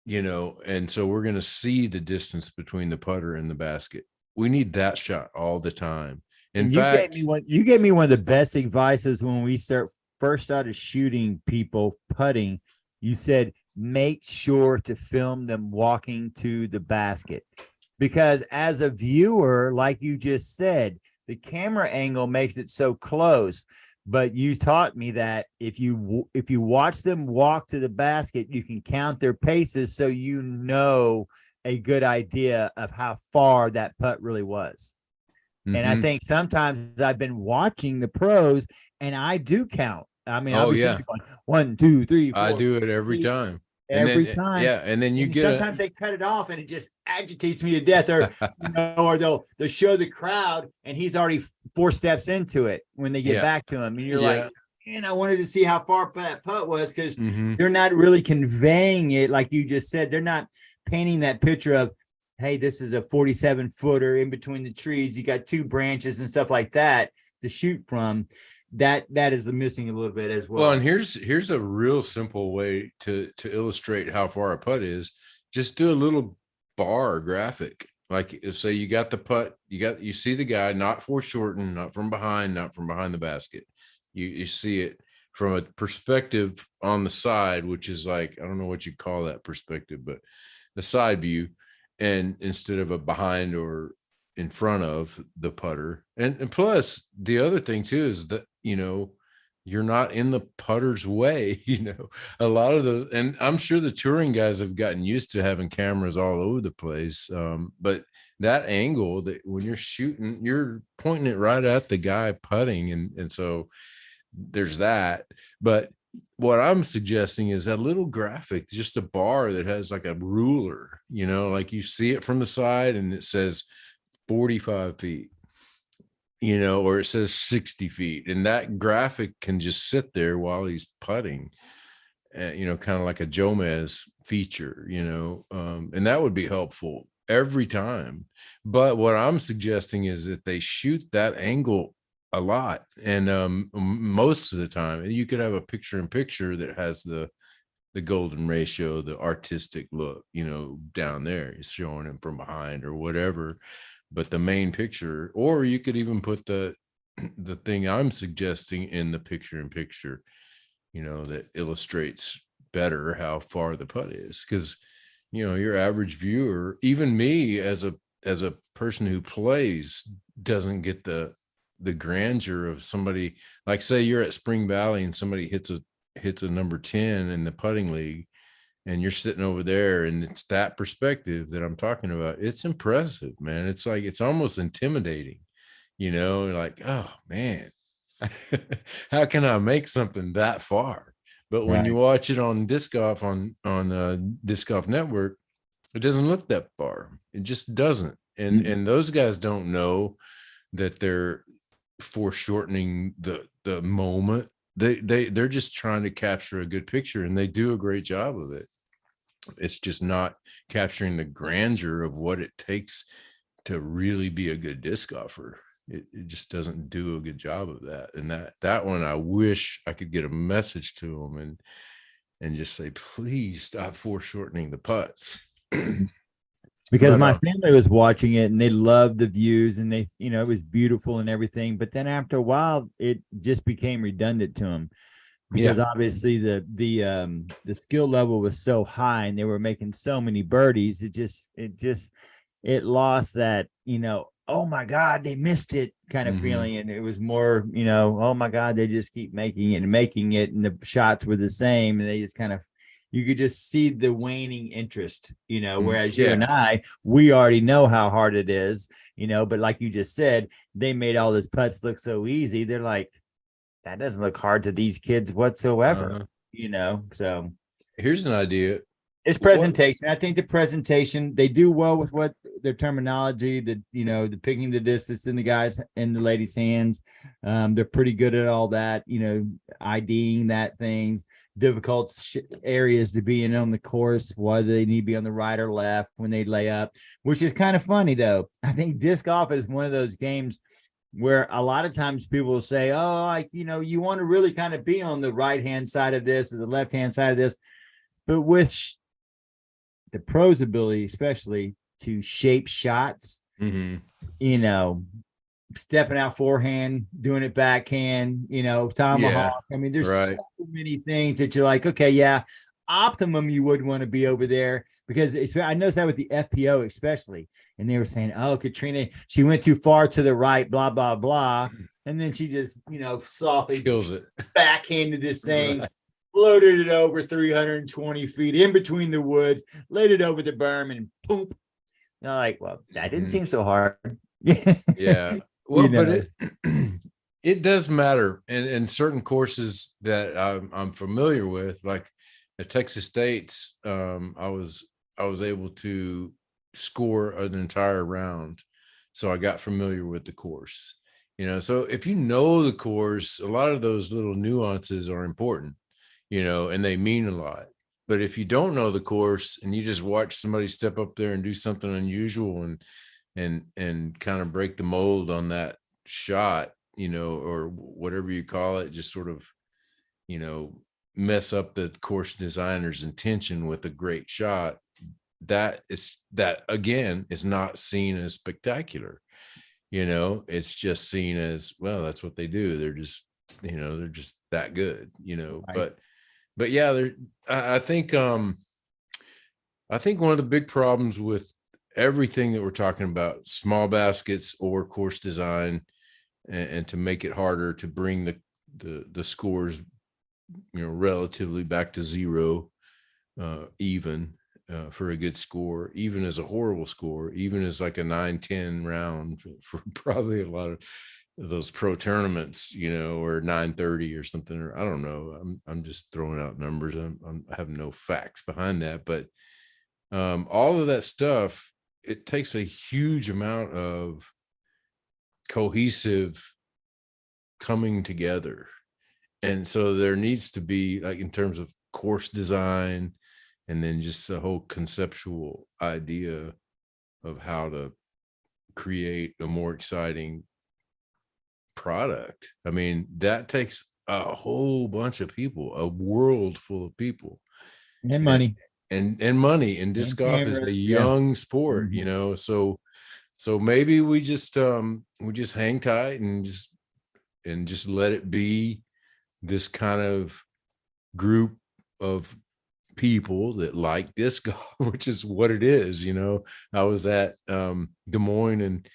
and so we're gonna see the distance between the putter and the basket. We need that shot all the time. In fact,
you gave me one of the best advices when we first started shooting people putting. You said, make sure to film them walking to the basket. Because as a viewer, like you just said, the camera angle makes it so close. But you taught me that if you watch them walk to the basket, you can count their paces, so a good idea of how far that putt really was. And I think sometimes I've been watching the pros, and I do count. I mean,
oh yeah,
1, 2, 3, 4.
I do it every time.
Every time.
Yeah. And then
sometimes they cut it off and it just agitates me to death, or, or they'll show the crowd and he's already 4 steps into it when they get back to him. And you're like, and I wanted to see how far that putt was, because
Mhm.
they're not really conveying it like you just said. They're not painting that picture of, hey, this is a 47 footer in between the trees. You got 2 branches and stuff like that to shoot from. That is the missing a little bit as well.
Well, and here's a real simple way to illustrate how far a putt is. Just do a little bar graphic. Like, say you got the putt, you see the guy not foreshortened, not from behind the basket. You see it from a perspective on the side, which is like, I don't know what you call that perspective, but the side view, and instead of a behind or in front of the putter. And plus the other thing too is that, you're not in the putter's way. A lot of the, and I'm sure the touring guys have gotten used to having cameras all over the place. But that angle, that when you're shooting, you're pointing it right at the guy putting. And so there's that. But what I'm suggesting is that little graphic, just a bar that has like a ruler, like you see it from the side and it says 45 feet, or it says 60 feet. And that graphic can just sit there while he's putting, kind of like a Jomez feature, and that would be helpful every time. But what I'm suggesting is that they shoot that angle a lot. And most of the time you could have a picture in picture that has the golden ratio, the artistic look, down there, is showing him from behind or whatever. But the main picture, or you could even put the thing I'm suggesting in the picture in picture, that illustrates better how far the putt is. Because, your average viewer, even me as a person who plays, doesn't get the grandeur of somebody. Like, say you're at Spring Valley and somebody hits a number 10 in the putting league, and you're sitting over there, and it's that perspective that I'm talking about. It's impressive, man. It's like, it's almost intimidating, like, oh man, how can I make something that far? But when you watch it on disc golf, on Disc Golf Network, it doesn't look that far. It just doesn't. And those guys don't know that they're foreshortening the moment. They're just trying to capture a good picture, and they do a great job of it. It's just not capturing the grandeur of what it takes to really be a good disc golfer. It just doesn't do a good job of that. And that one, I wish I could get a message to them and just say, please stop foreshortening the putts.
Because my family was watching it and they loved the views, and they, it was beautiful and everything. But then after a while, it just became redundant to them, because obviously the skill level was so high and they were making so many birdies. It lost that, oh my God, they missed it kind of feeling. And it was more, oh my God, they just keep making it, and the shots were the same. And they just kind of, you could just see the waning interest, whereas you and I, we already know how hard it is, but like you just said, they made all those putts look so easy. They're like, that doesn't look hard to these kids whatsoever, so
here's an idea.
It's presentation. I think the presentation, they do well with what their terminology, the picking the distance in the guys and the ladies' hands. They're pretty good at all that, IDing that thing, difficult areas to be in on the course, whether they need to be on the right or left when they lay up, which is kind of funny though. I think disc golf is one of those games where a lot of times people will say, oh, you want to really kind of be on the right-hand side of this or the left-hand side of this. But with the pros' ability, especially to shape shots, stepping out forehand, doing it backhand, tomahawk. I mean, there's so many things that you're like, okay, yeah, optimum, you wouldn't want to be over there, because I noticed that with the FPO especially, and they were saying, oh, Katrina, she went too far to the right, blah blah blah, and then she just softly
kills it,
backhanded this thing, floated it over 320 feet in between the woods, laid it over the berm, and boom. And I'm like, well, that didn't seem so hard.
Yeah, well, but it does matter, and in certain courses that I'm familiar with, like at Texas State's, I was able to score an entire round, so I got familiar with the course. So if you know the course, a lot of those little nuances are important, and they mean a lot. But if you don't know the course and you just watch somebody step up there and do something unusual and kind of break the mold on that shot, or whatever you call it, just sort of, mess up the course designer's intention with a great shot, that again is not seen as spectacular. It's just seen as, well, that's what they do. They're just that good,
Right.
but yeah, I think one of the big problems with everything that we're talking about, small baskets or course design, and to make it harder to bring the scores, relatively back to zero, even, for a good score, even as a horrible score, even as like a 9-10 round for probably a lot of those pro tournaments, or 9:30 or something, or I don't know. I'm just throwing out numbers. I have no facts behind that, but all of that stuff, it takes a huge amount of cohesive coming together. And so there needs to be, like, in terms of course design, and then just the whole conceptual idea of how to create a more exciting product. I mean, that takes a whole bunch of people, a world full of people,
And
and
money
and money. And disc
and
golf is a
cameras. Yeah.
young sport,
Mhm.
so maybe we just hang tight and just let it be this kind of group of people that like disc golf, which is what it is. I was at Des Moines, and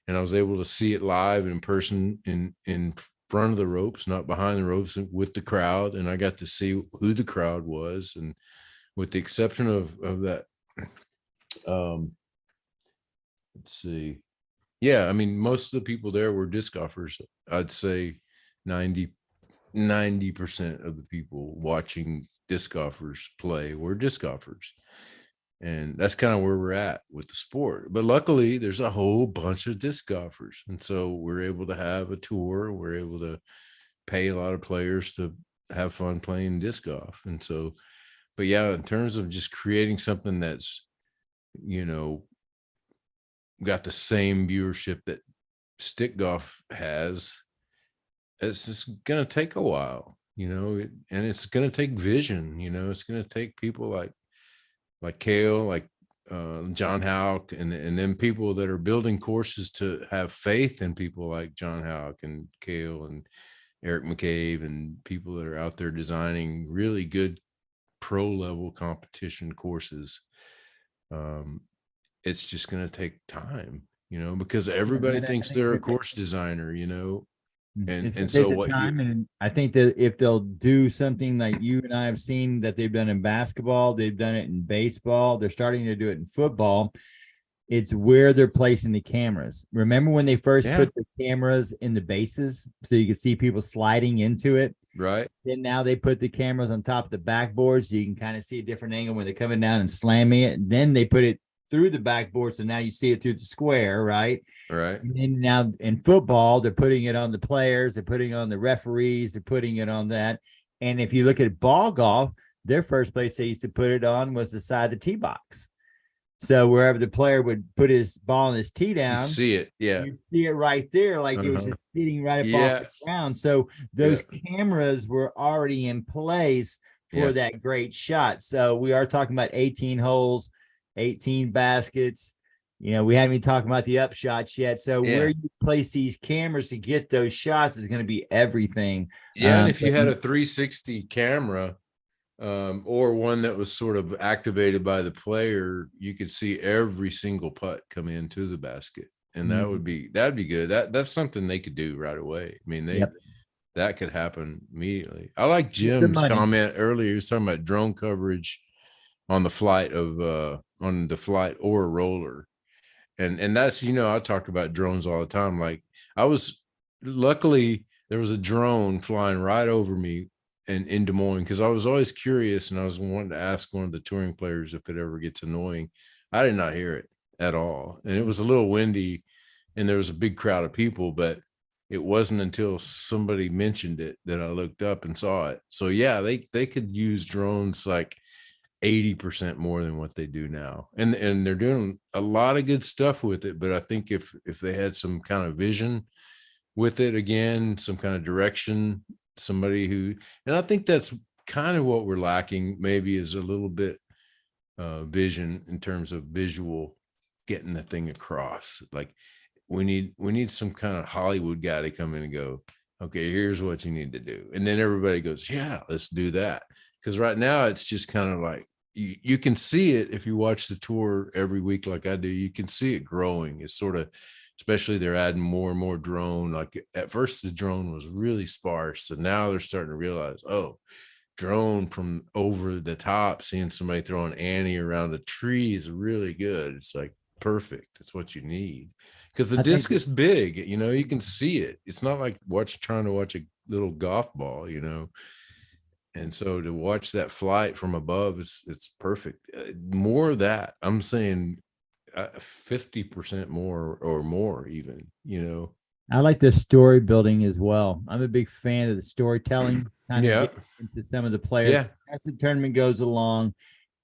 I was able to see it live in person, in front of the ropes, not behind the ropes, and with the crowd, and I got to see who the crowd was. And with the exception of that, um let's see, yeah, I mean, most of the people there were disc golfers. I'd say 90% of the people watching disc golfers play were disc golfers. And that's kind of where we're at with the sport. But luckily, there's a whole bunch of disc golfers. And so we're able to have a tour. We're able to pay a lot of players to have fun playing disc golf. And so, but yeah, in terms of just creating something that's, you know, got the same viewership that stick golf has, it's just going to take a while, and it's going to take vision. It's going to take people like Kale, like John Houck, and then people that are building courses to have faith in people like John Houck and Kale and Eric McCabe, and people that are out there designing really good pro level competition courses. It's just going to take time, because everybody
And I
thinks
think
they're a
that
course designer,
it's
and
gonna
so
take the
what you
time, and I think that if they'll do something like you and I have seen that they've done in basketball, they've done it in baseball, they're starting to do it in football. It's where they're placing the cameras. Remember when they first
yeah,
put the cameras in the bases so you could see people sliding into it?
right,
Then now they put the cameras on top of the backboard so you can kind of see a different angle when they're coming down and slamming it. And then they put it through the backboard, so now you see it through the square, right?
right,
And then now in football, they're putting it on the players, they're putting it on the referees, they're putting it on that. And if you look at ball golf, their first place they used to put it on was the side of the tee box. So wherever the player would put his ball and his tee
you
down,
see it, yeah,
you see it right there, like it was
uh-huh.
just sitting right up off
Yeah,
the ground. So
yeah,
those cameras were already in place for
yeah,
that great shot. So we are talking about 18 holes, 18 baskets. We haven't even talked about the upshots yet. So where
yeah,
you place these cameras to get those shots is going to be everything.
yeah. And if
But
you had a 360 camera, or one that was sort of activated by the player, you could see every single putt come into the basket, and that'd be good. That's something they could do right away. I mean,
yep,
that could happen immediately. I like
just the
Jim's
money.
comment earlier. He was talking about drone coverage on the flight or a roller. And that's, I talk about drones all the time. Like, luckily there was a drone flying right over me in Des Moines, because I was always curious, and I was wanting to ask one of the touring players if it ever gets annoying. I did not hear it at all. And it was a little windy, and there was a big crowd of people, but it wasn't until somebody mentioned it that I looked up and saw it. So yeah, they could use drones like 80% more than what they do now. And they're doing a lot of good stuff with it. But I think if they had some kind of vision with it again, some kind of direction, somebody who, and I think that's kind of what we're lacking, maybe, is a little bit vision in terms of visual, getting the thing across. Like we need some kind of Hollywood guy to come in and go, okay, here's what you need to do. And then everybody goes, yeah, let's do that. Because right now it's just kind of like, you can see it if you watch the tour every week like I do. You can see it growing. It's sort of, especially they're adding more and more drone. Like at first the drone was really sparse, and now they're starting to realize, oh, drone from over the top, seeing somebody throwing Annie around a tree is really good. It's like perfect. It's what you need, because the disc is big. You can see it. It's not like trying to watch a little golf ball. And so to watch that flight from above, it's perfect. More of that. I'm saying 50% more or more even.
I like the story building as well. I'm a big fan of the storytelling, kind of
Yeah.
get into some of the players.
Yeah.
As the tournament goes along,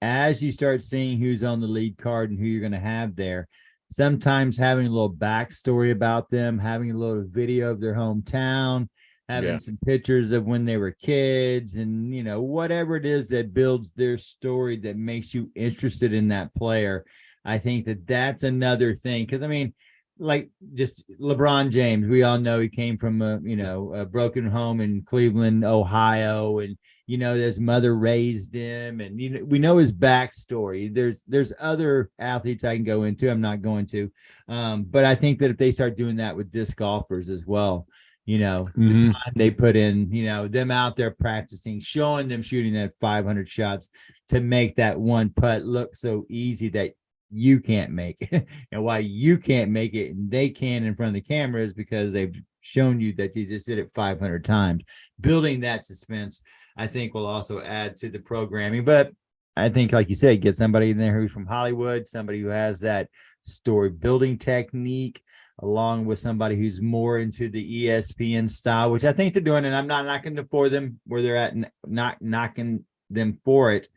as you start seeing who's on the lead card and who you're going to have there, sometimes having a little backstory about them, having a little video of their hometown, having some pictures of when they were kids, and whatever it is that builds their story that makes you interested in that player. I think that's another thing, because I mean, like just LeBron James, we all know he came from a broken home in Cleveland, Ohio, and his mother raised him, and we know his backstory. There's other athletes I can go into. I'm not going to, but I think that if they start doing that with disc golfers as well, the time they put in, them out there practicing, showing them shooting at 500 shots to make that one putt look so easy that you can't make it. And why you can't make it and they can in front of the camera is because they've shown you that you just did it 500 times. Building that suspense, I think, will also add to the programming. But I think, like you said, get somebody in there who's from Hollywood, somebody who has that story building technique, along with somebody who's more into the ESPN style, which I think they're doing. And I'm not knocking them for them where they're at, not knocking them for it.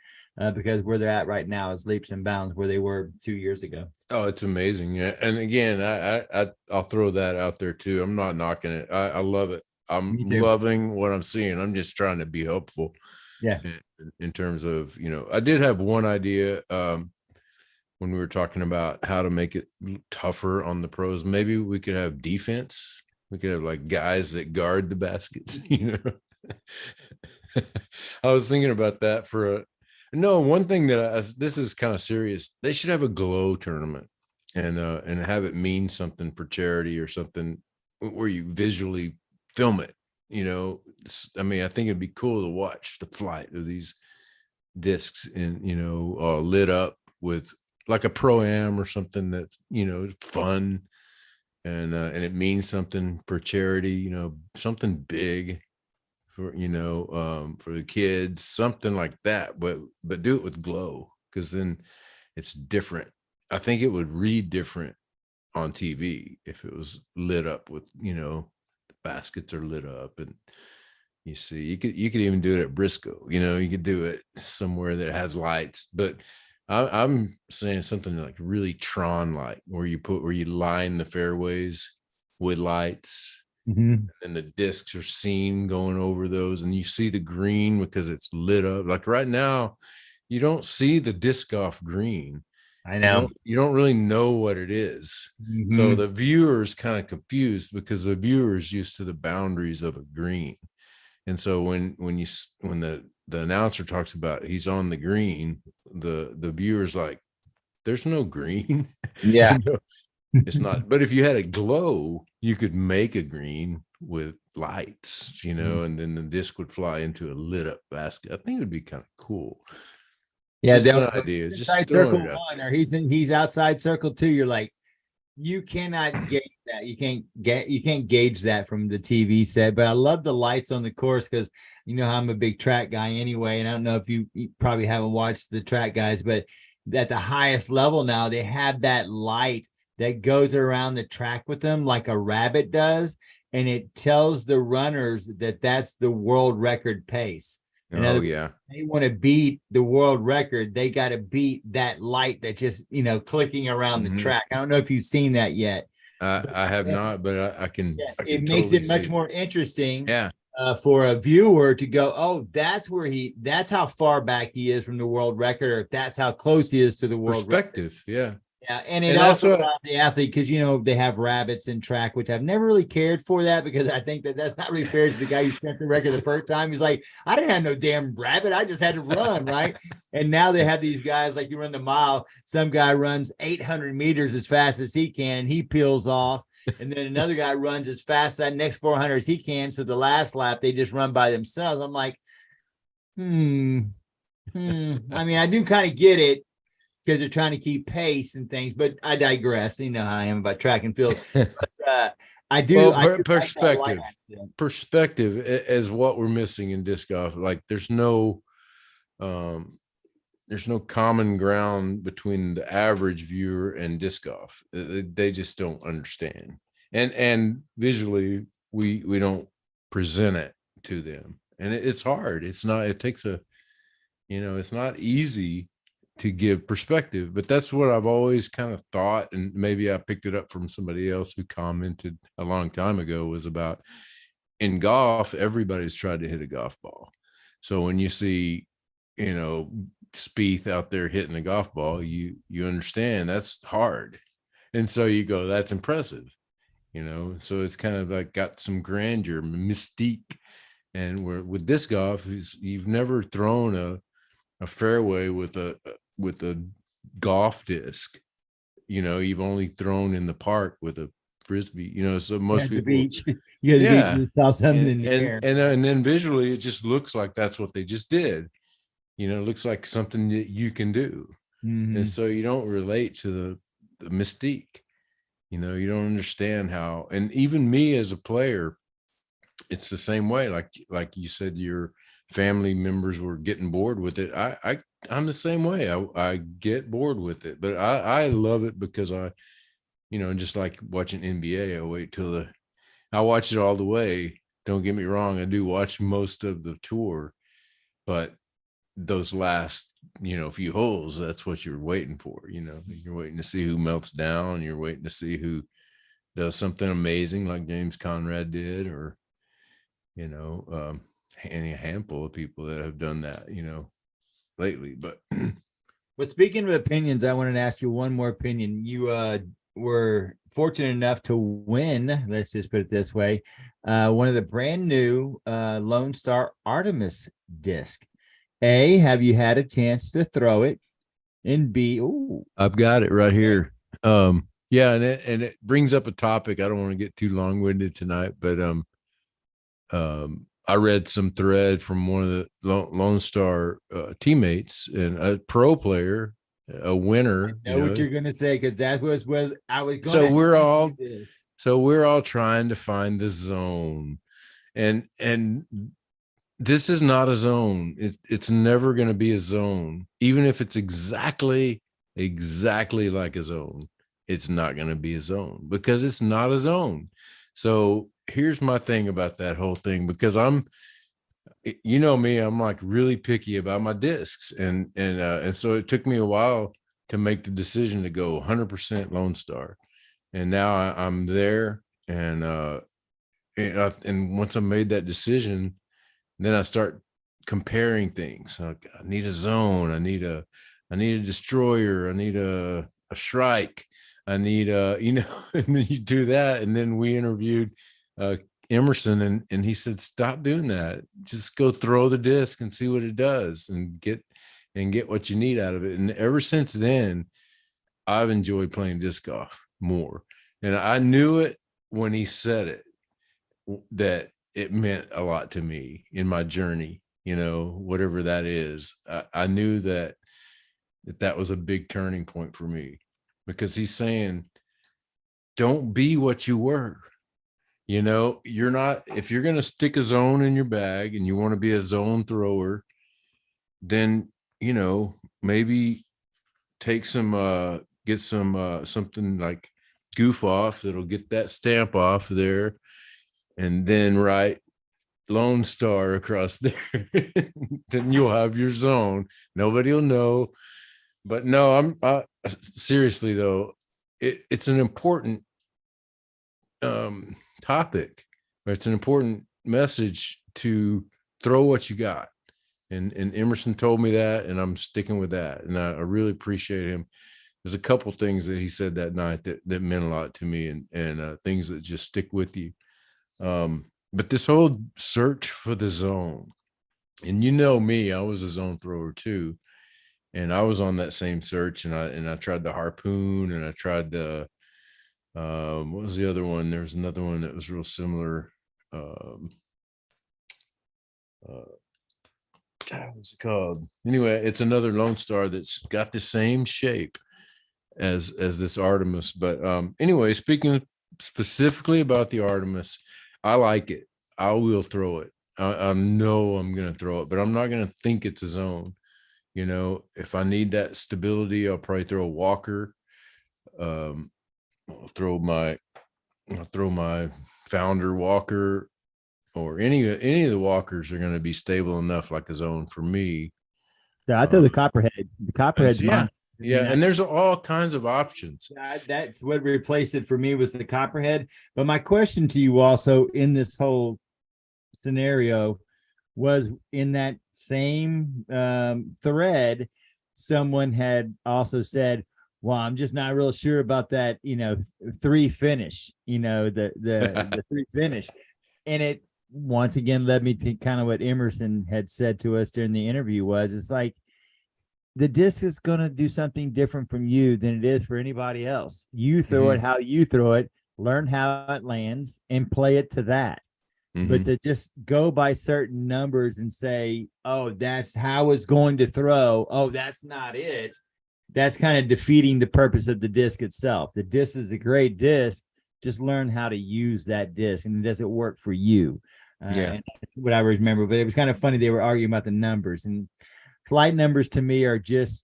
Because where they're at right now is leaps and bounds where they were 2 years ago.
Oh, it's amazing. Yeah. And again, I'll throw that out there too. I'm not knocking it. I love it. I'm loving what I'm seeing. I'm just trying to be helpful.
Yeah.
In terms of, I did have one idea when we were talking about how to make it tougher on the pros. Maybe we could have defense. We could have like guys that guard the baskets, I was thinking about that No, one thing that this is kind of serious. They should have a glow tournament and have it mean something for charity or something where you visually film it. I mean, I think it'd be cool to watch the flight of these discs and lit up with like a pro-am or something that's fun and it means something for charity. Something big for for the kids, something like that, but do it with glow, because then it's different. I think it would read different on TV if it was lit up with the baskets are lit up, and you could even do it at Briscoe. You could do it somewhere that has lights, but I'm saying something like really Tron like, where you line the fairways with lights.
Mm-hmm.
And the discs are seen going over those, and you see the green because it's lit up. Like right now, you don't see the disc golf green.
I know.
You don't really know what it is.
Mm-hmm.
So the viewer's kind of confused because the viewer's used to the boundaries of a green. And so when the announcer talks about he's on the green, the viewer's like, there's no green.
Yeah.
It's not, but if you had a glow, you could make a green with lights, and then the disc would fly into a lit up basket. I think it would be kind of cool.
Yeah,
just an idea. Just
circle one, or he's outside circle two. You're like, you cannot gauge that. You can't gauge that from the TV set. But I love the lights on the course, because how I'm a big track guy anyway, and I don't know if you probably haven't watched the track guys, but at the highest level now, they have that light that goes around the track with them like a rabbit does, and it tells the runners that that's the world record pace. In other words,
yeah.
they want to beat the world record, they got to beat that light that just, clicking around the track. I don't know if you've seen that yet.
I have not, but I can.
Yeah,
I
it
can
makes
totally
it much
see.
more interesting.
Yeah.
For a viewer to go, oh, that's how far back he is from the world record, or if that's how close he is to the world record.
Perspective. Yeah.
Yeah, and it
And that's
also
what-
allows the athlete, because they have rabbits in track, which I've never really cared for that, because I think that that's not really fair to the guy who set the record the first time. He's like, I didn't have no damn rabbit, I just had to run, right? And now they have these guys, like you run the mile, some guy runs 800 meters as fast as he can, he peels off, and then another guy runs as fast that next 400 as he can. So the last lap they just run by themselves. I'm like, I mean, I do kind of get it, because they're trying to keep pace and things, but I digress. You know how I am about track and field. But I do.
Well, perspective is what we're missing in disc golf. Like there's no common ground between the average viewer and disc golf. They just don't understand. And visually we don't present it to them. And it's hard. It's not easy to give perspective, but that's what I've always kind of thought. And maybe I picked it up from somebody else who commented a long time ago, was about, in golf, everybody's tried to hit a golf ball. So when you see, Spieth out there hitting a golf ball, you understand that's hard. And so you go, that's impressive, so it's kind of like got some grandeur, mystique. And with disc golf, you've never thrown a fairway with a golf disc. You've only thrown in the park with a frisbee. So most people,
beach. You saw something in the air.
And then visually, it just looks like that's what they just did. It looks like something that you can do, and so you don't relate to the mystique. You don't understand how. And even me as a player, it's the same way. Like you said, your family members were getting bored with it. I'm the same way. I get bored with it, but I love it because just like watching NBA, I watch it all the way. Don't get me wrong. I do watch most of the tour, but those last, few holes, that's what you're waiting for. You're waiting to see who melts down. You're waiting to see who does something amazing like James Conrad did, or, any handful of people that have done that, lately. But
well, speaking of opinions, I wanted to ask you one more opinion. You were fortunate enough to win, let's just put it this way, one of the brand new Lone Star Artemis disc. A, have you had a chance to throw it? And B,
I've got it right here. Yeah, and it brings up a topic. I don't want to get too long-winded tonight, but I read some thread from one of the Lone Star teammates, and a pro player, a winner.
I know what you're gonna say, because that was I was going.
So we're all trying to find the zone, and this is not a zone. It's never going to be a zone, even if it's exactly like a zone. It's not going to be a zone because it's not a zone. So here's my thing about that whole thing, because I'm me, I'm like really picky about my discs, and so it took me a while to make the decision to go 100% Lone Star, and now I'm there, and once I made that decision, then I start comparing things. Like, I need a zone, I need a destroyer, I need a shrike, I need and then you do that. And then we interviewed Emerson, and he said, stop doing that. Just go throw the disc and see what it does, and get what you need out of it. And ever since then, I've enjoyed playing disc golf more. And I knew it when he said it, that it meant a lot to me in my journey, whatever that is. I knew that was a big turning point for me, because he's saying, don't be what you were. You're not, if you're going to stick a zone in your bag and you want to be a zone thrower, then, maybe take some, get some, something like goof off that'll get that stamp off there, and then write Lone Star across there. Then you'll have your zone. Nobody will know. But no, I'm seriously though, it's an important topic. It's an important message to throw what you got. And Emerson told me that, and I'm sticking with that. And I really appreciate him. There's a couple things that he said that night that meant a lot to me, and things that just stick with you. But this whole search for the zone, and you know me, I was a zone thrower too. And I was on that same search, and I tried the harpoon, and I tried the what was the other one? There's another one that was real similar. What's it called? Anyway, it's another Lone Star that's got the same shape as this Artemis. But anyway, speaking specifically about the Artemis, I like it. I will throw it. I know I'm going to throw it, but I'm not going to think it's a zone. You know, if I need that stability, I'll probably throw a walker. I'll throw my Founder walker, or any of the walkers are going to be stable enough like a zone for me.
Yeah, I throw the Copperhead. The Copperhead's mine.
Yeah, and there's all kinds of options.
That's what replaced it for me, was the Copperhead. But my question to you also in this whole scenario was, in that same thread, someone had also said, well, I'm just not real sure about that, 3 finish, the 3 finish. And it once again led me to kind of what Emerson had said to us during the interview. It's like, the disc is going to do something different from you than it is for anybody else. You throw it how you throw it, learn how it lands, and play it to that. But to just go by certain numbers and say, oh, that's how it's going to throw, oh, that's not it, that's kind of defeating the purpose of the disc itself. The disc is a great disc. Just learn how to use that disc, and does it work for you? And that's what I remember. But it was kind of funny. They were arguing about the numbers, and flight numbers to me are just,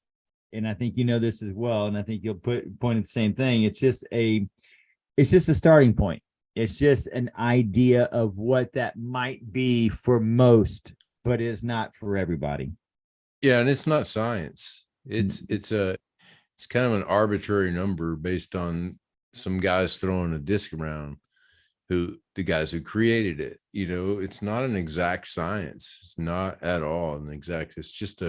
and I think you know this as well, and I think you'll point at the same thing. It's just a starting point. It's just an idea of what that might be for most, but it's not for everybody.
Yeah, and it's not science. It's kind of an arbitrary number based on some guys throwing a disc around, the guys who created it. It's not an exact science. It's not at all an exact. It's just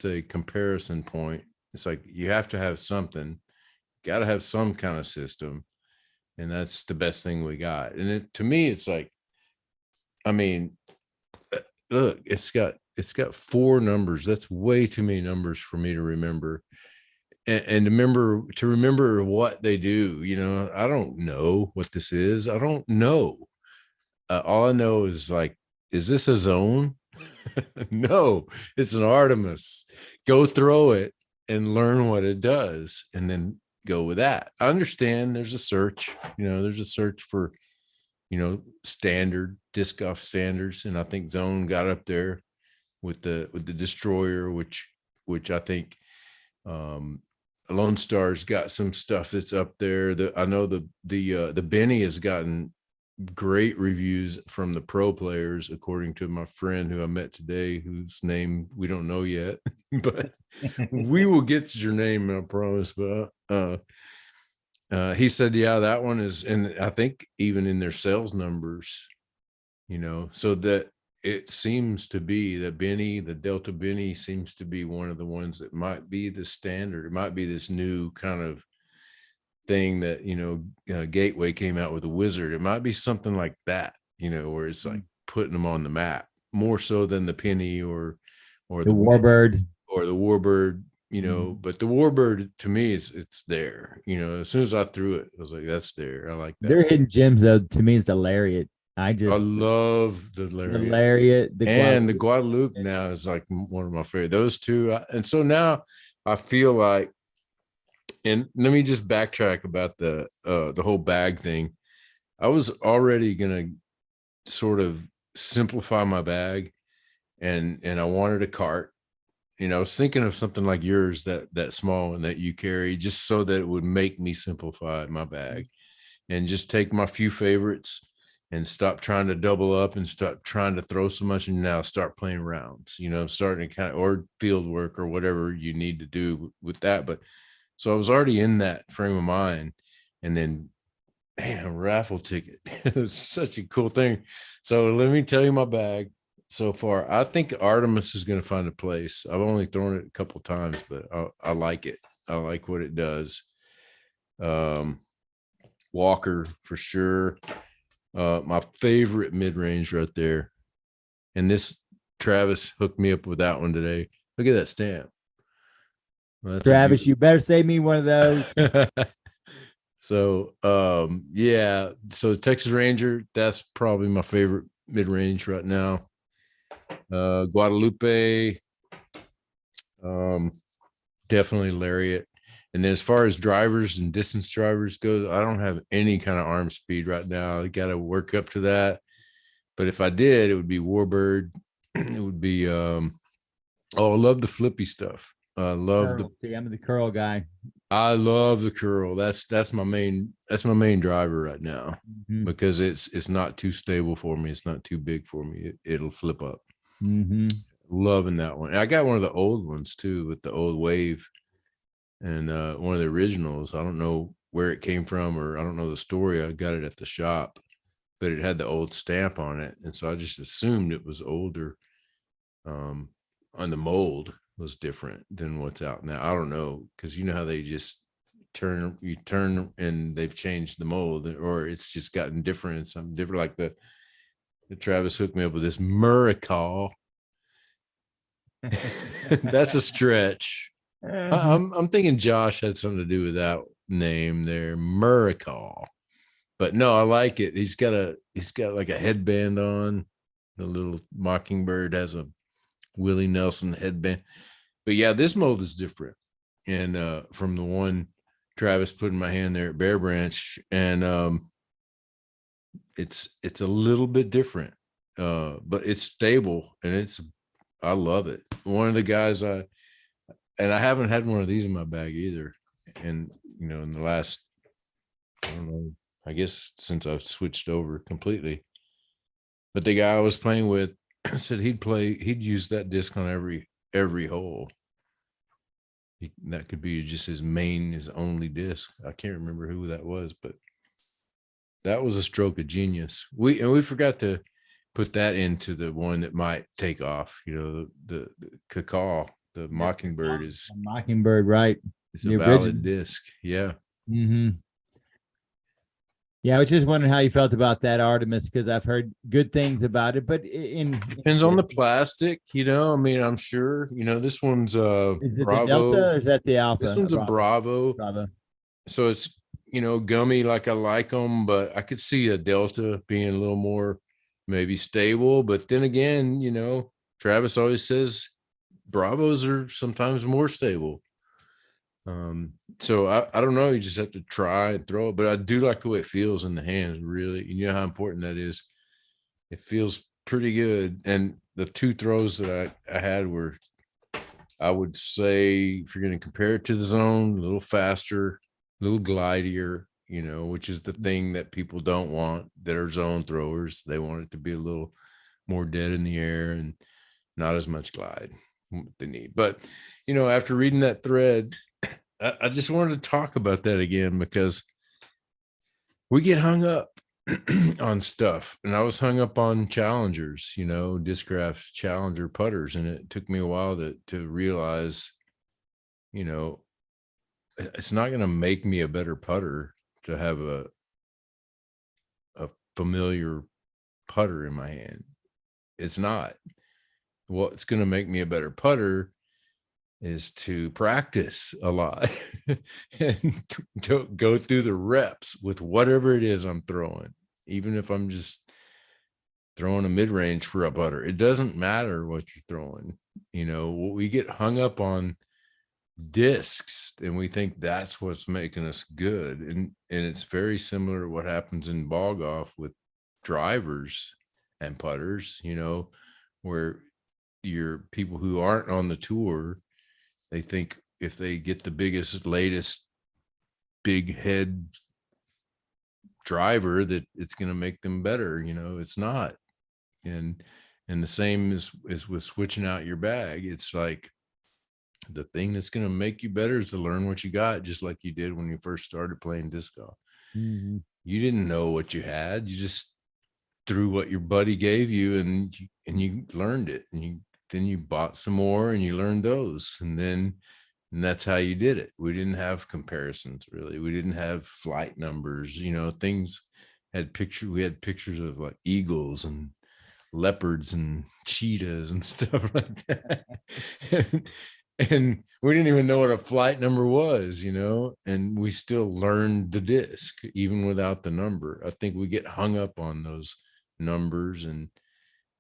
a comparison point. It's like, you have to have something, got to have some kind of system. And that's the best thing we got. And to me, it's like, I mean, look, it's got 4 numbers. That's way too many numbers for me to remember. And to remember what they do. I don't know what this is. I don't know. All I know is, like, is this a zone? No, it's an Artemis. Go throw it and learn what it does, and then go with that. I understand there's a search, there's a search for, standard disc golf standards. And I think zone got up there with the destroyer, which I think Lone Star's got some stuff that's up there. I know the Benny has gotten great reviews from the pro players, according to my friend who I met today, whose name we don't know yet, but we will get your name, I promise. But he said, yeah, that one is, and I think even in their sales numbers, so that it seems to be that the Delta Benny seems to be one of the ones that might be the standard. It might be this new kind of thing that, Gateway came out with a Wizard. It might be something like that, where it's like putting them on the map more so than the Penny or
the Warbird
or the Warbird, but the Warbird to me it's there. As soon as I threw it, I was like, that's there. I like that.
They're hidden gems, though. To me, it's the Lariat. I
love the Lariat.
The Lariat,
the Guadalupe now is like one of my favorite. Those two, and so now I feel like, and let me just backtrack about the whole bag thing. I was already gonna sort of simplify my bag, and I wanted a cart, I was thinking of something like yours, that small and that you carry, just so that it would make me simplify my bag and just take my few favorites and stop trying to double up and stop trying to throw so much, and now start playing rounds, starting to kind of, or field work or whatever you need to do with that. But so I was already in that frame of mind, and then man, raffle ticket. It was such a cool thing. So let me tell you my bag so far. I think Artemis is going to find a place. I've only thrown it a couple times, but I like it. I like what it does. Walker for sure. My favorite mid-range right there. And this Travis hooked me up with that one today. Look at that stamp. Well,
Travis, you better save me one of those.
So yeah, so Texas Ranger, that's probably my favorite mid-range right now. Guadalupe, definitely Lariat. And then as far as drivers and distance drivers go, I don't have any kind of arm speed right now. I got to work up to that. But if I did, it would be Warbird. It would be I love the flippy stuff. I love
curl. See, I'm the curl guy.
I love the curl. That's my main driver right now, because it's not too stable for me. It's not too big for me. It'll flip up. Loving that one. And I got one of the old ones too, with the old wave, and one of the originals. I don't know where it came from, or I don't know the story. I got it at the shop, but it had the old stamp on it, and so I just assumed it was older. On the mold was different than what's out now. I don't know, because you know how they just turn and they've changed the mold, or it's just gotten different and something different. Like the Travis hooked me up with this Muricall. That's a stretch. I'm thinking Josh had something to do with that name there, Muricall. But no, I like it. He's got like a headband on. The little Mockingbird has a Willie Nelson headband. But yeah, this mold is different. And from the one Travis put in my hand there at Bear Branch, and it's a little bit different. But it's stable, and I love it. One of the guys I haven't had one of these in my bag either. And in the last, I don't know, I guess since I've switched over completely. But the guy I was playing with said he'd use that disc on every hole. That could be just his only disc. I can't remember who that was, but that was a stroke of genius. We forgot to put that into the one that might take off. The Cacao, the Mockingbird is
Mockingbird, right?
It's a valid disc. Yeah.
Yeah, I was just wondering how you felt about that Artemis, because I've heard good things about it, but
depends on the plastic, I mean, I'm sure, this one's
is it
Bravo.
the Delta or is that the Alpha?
This one's a Bravo.
Bravo.
So it's, gummy like I like them, but I could see a Delta being a little more maybe stable. But then again, Travis always says Bravos are sometimes more stable. So I don't know. You just have to try and throw it, but I do like the way it feels in the hands. Really, you know how important that is. It feels pretty good. And the two throws that I had were, I would say, if you're going to compare it to the zone, a little faster, a little glidier, which is the thing that people don't want that are zone throwers. They want it to be a little more dead in the air and not as much glide they need. But after reading that thread, I just wanted to talk about that again, because we get hung up on stuff, and I was hung up on challengers, Discraft Challenger putters, and it took me a while to realize, it's not going to make me a better putter to have a familiar putter in my hand. It's not. What's going to make me a better putter is to practice a lot and to go through the reps with whatever it is I'm throwing. Even if I'm just throwing a mid-range for a putter, it doesn't matter what you're throwing. We get hung up on discs, and we think that's what's making us good. And it's very similar to what happens in ball golf with drivers and putters, where your people who aren't on the tour, they think if they get the biggest, latest big head driver that it's going to make them better. It's not. And the same is with switching out your bag. It's like the thing that's going to make you better is to learn what you got, just like you did when you first started playing disc golf.
Mm-hmm.
You didn't know what you had. You just threw what your buddy gave you, and you learned it, and then you bought some more and you learned those, and that's how you did it. We didn't have comparisons, really. We didn't have flight numbers. Things we had pictures of like eagles and leopards and cheetahs and stuff like that. and we didn't even know what a flight number was, and we still learned the disc even without the number. I think we get hung up on those numbers, and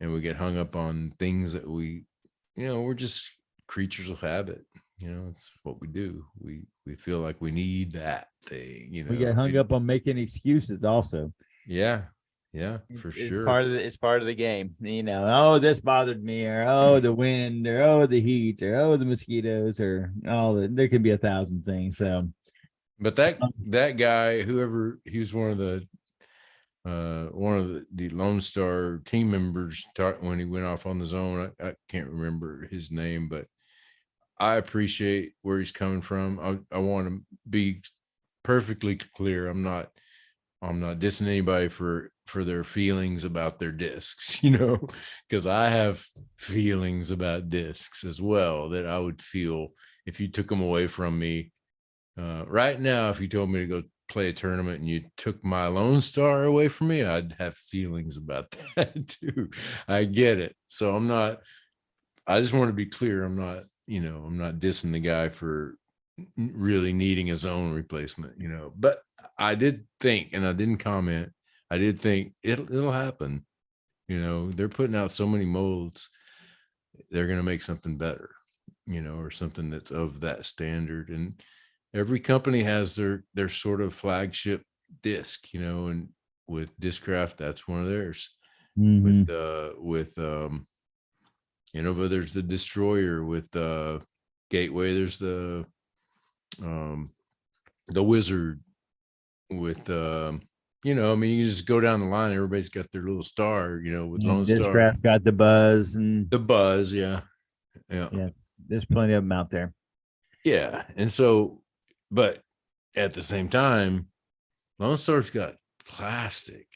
we get hung up on things that we're just creatures of habit. It's what we do. We feel like we need that thing.
We get hung up on making excuses also.
Yeah, for sure.
It's part of the game. Oh, this bothered me, or oh, the wind, or oh, the heat, or oh, the mosquitoes, or there could be 1,000 things. So,
but that guy, whoever, he was one of the Lone Star team members, when he went off on the zone. I can't remember his name, but I appreciate where he's coming from. I want to be perfectly clear. I'm not dissing anybody for their feelings about their discs, because I have feelings about discs as well that I would feel if you took them away from me. Right now, if you told me to go play a tournament and you took my Lone Star away from me, I'd have feelings about that too. I get it. So I just want to be clear. I'm not dissing the guy for really needing his own replacement, but I did think, and I didn't comment, I did think it'll happen. They're putting out so many molds, they're going to make something better, or something that's of that standard. And every company has their sort of flagship disc, and with Discraft, that's one of theirs.
mm-hmm.
But there's the Destroyer. With Gateway, there's the Wizard. With you just go down the line, everybody's got their little star, with Lone Star.
Discraft's got the Buzz, and
the Buzz, yeah.
There's plenty of them out there.
Yeah, and so, but at the same time, Lone Star's got plastic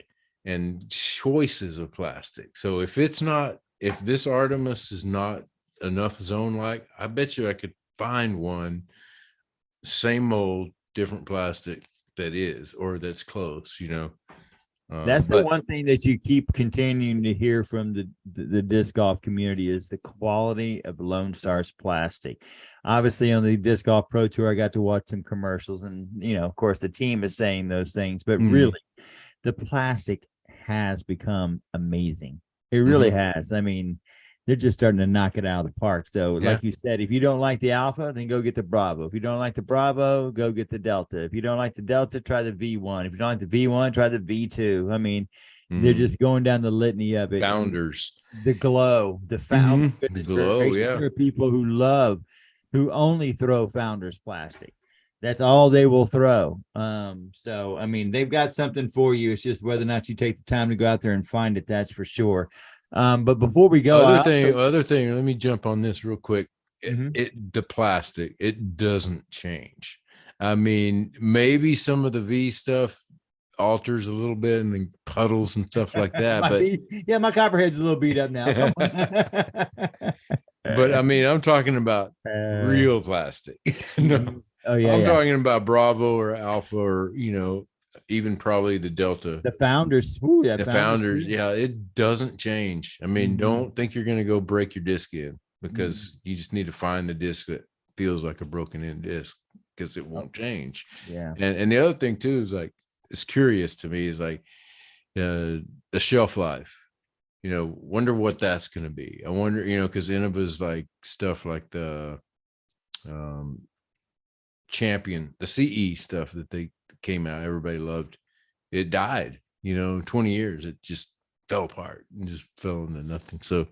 and choices of plastic. So if this Artemis is not enough zone-like, I bet you I could find one, same mold, different plastic, that is, or that's close.
That's the one thing that you keep continuing to hear from the disc golf community is the quality of Lone Star's plastic. Obviously, on the Disc Golf Pro Tour, I got to watch some commercials, and of course, the team is saying those things, but really, the plastic has become amazing. It really has. I mean, they're just starting to knock it out of the park. So, like you said, if you don't like the Alpha, then go get the Bravo. If you don't like the Bravo, go get the Delta. If you don't like the Delta, try the V1. If you don't like the V1, try the V2. I mean, they're just going down the litany of it.
Founders.
The Glow. The Founders.
The Glow, yeah.
There are people who only throw Founders plastic. That's all they will throw. So, I mean, they've got something for you. It's just whether or not you take the time to go out there and find it. That's for sure. But before we go,
other thing, let me jump on this real quick. The plastic, it doesn't change. I mean, maybe some of the V stuff alters a little bit and puddles and stuff like that.
My copperhead's a little beat up now.
But I mean, I'm talking about real plastic. No, I'm talking about Bravo or Alpha, or even probably the Delta,
the Founders.
Founders. Yeah, it doesn't change. I mean, don't think you're going to go break your disc in, because you just need to find the disc that feels like a broken in disc, because it won't change.
Yeah.
And the other thing too is, like, it's curious to me, is like the shelf life. Wonder what that's going to be. I wonder, because Innova's like stuff like the Champion, the CE stuff that they came out, everybody loved. It died, 20 years. It just fell apart and just fell into nothing. So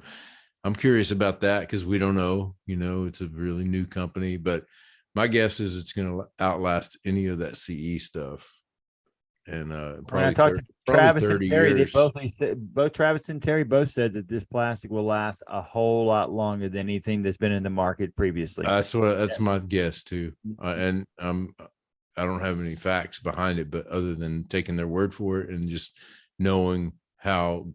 I'm curious about that because we don't know. It's a really new company, but my guess is it's going to outlast any of that CE stuff. And
When I
probably
talked to
probably
Travis and
30
Terry,
years.
both Travis and Terry both said that this plastic will last a whole lot longer than anything that's been in the market previously.
That's my guess too. And I don't have any facts behind it, but other than taking their word for it and just knowing how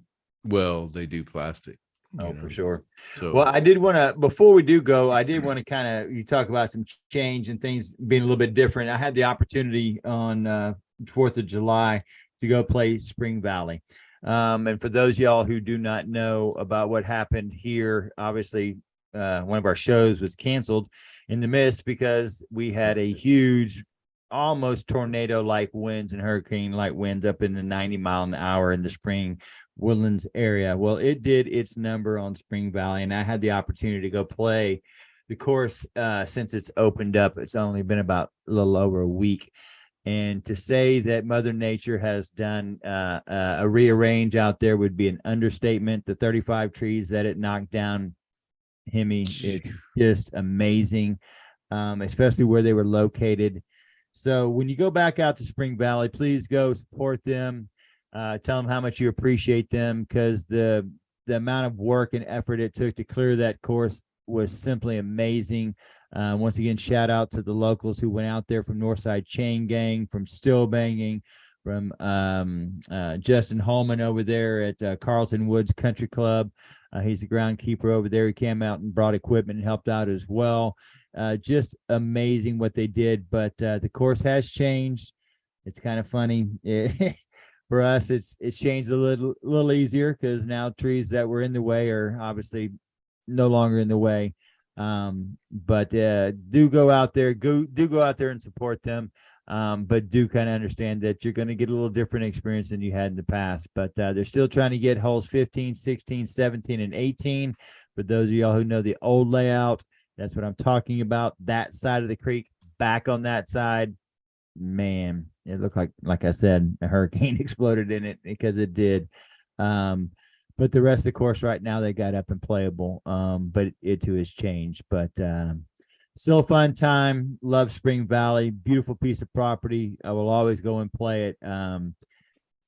well they do plastic.
Oh, for sure.
So,
well, I did want to, before we do go, I did want to kind of, you talk about some change and things being a little bit different. I had the opportunity on 4th of July to go play Spring Valley. And for those of y'all who do not know about what happened here, obviously one of our shows was canceled in the midst because we had a huge, almost tornado-like winds and hurricane-like winds up in the 90-mile-an-hour in the Spring Woodlands area. Well, it did its number on Spring Valley, and I had the opportunity to go play the course since it's opened up. It's only been about a little over a week. And to say that Mother Nature has done a rearrange out there would be an understatement. The 35 trees that it knocked down, Hemi, it's just amazing, especially where they were located. So when you go back out to Spring Valley, please go support them. Tell them how much you appreciate them, because the amount of work and effort it took to clear that course was simply amazing. Once again, shout out to the locals who went out there from Northside Chain Gang, from Still Banging, from Justin Holman over there at Carlton Woods Country Club. He's the groundkeeper over there. He came out and brought equipment and helped out as well. Just amazing what they did. But the course has changed. It's kind of funny. For us, it's changed a little easier because now trees that were in the way are obviously no longer in the way. But do go out there, go out there and support them. But do kind of understand that you're going to get a little different experience than you had in the past. But they're still trying to get holes 15, 16, 17, and 18. For those of y'all who know the old layout, that's what I'm talking about. That side of the creek, back on that side, man, it looked like I said, a hurricane exploded in it, because it did. But the rest of the course right now, they got up and playable. But it too has changed. But still a fun time. Love Spring Valley. Beautiful piece of property. I will always go and play it.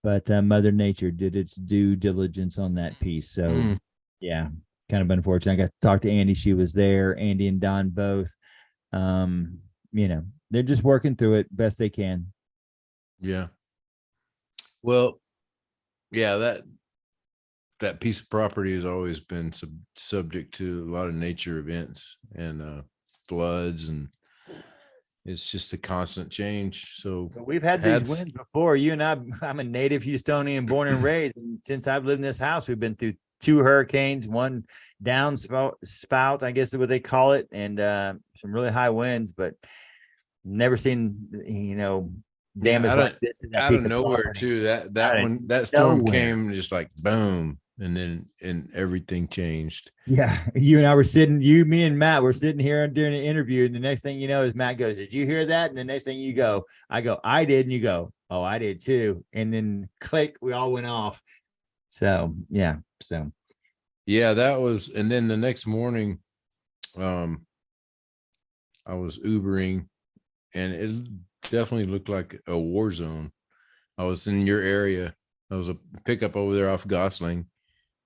But Mother Nature did its due diligence on that piece. So yeah, kind of unfortunate. I got to talk to Andy. She was there. Andy and Don both. They're just working through it best they can.
Yeah. Well, yeah, that piece of property has always been subject to a lot of nature events and floods, and it's just a constant change. So
we've had these winds before. You and I'm a native Houstonian, born and raised, and since I've lived in this house, we've been through 2 hurricanes, one downspout, I guess is what they call it, and some really high winds, but never seen damage like this in that
out of nowhere too. That storm came just like boom, and then everything changed.
Yeah, me and Matt were sitting here during an interview, and the next thing you know is Matt goes, "Did you hear that?" And the next thing I go, "I did," and you go, "Oh, I did too." And then click, we all went off. So yeah,
that was, and then the next morning, I was Ubering, and it definitely looked like a war zone. I was in your area. I was a pickup over there off Gosling.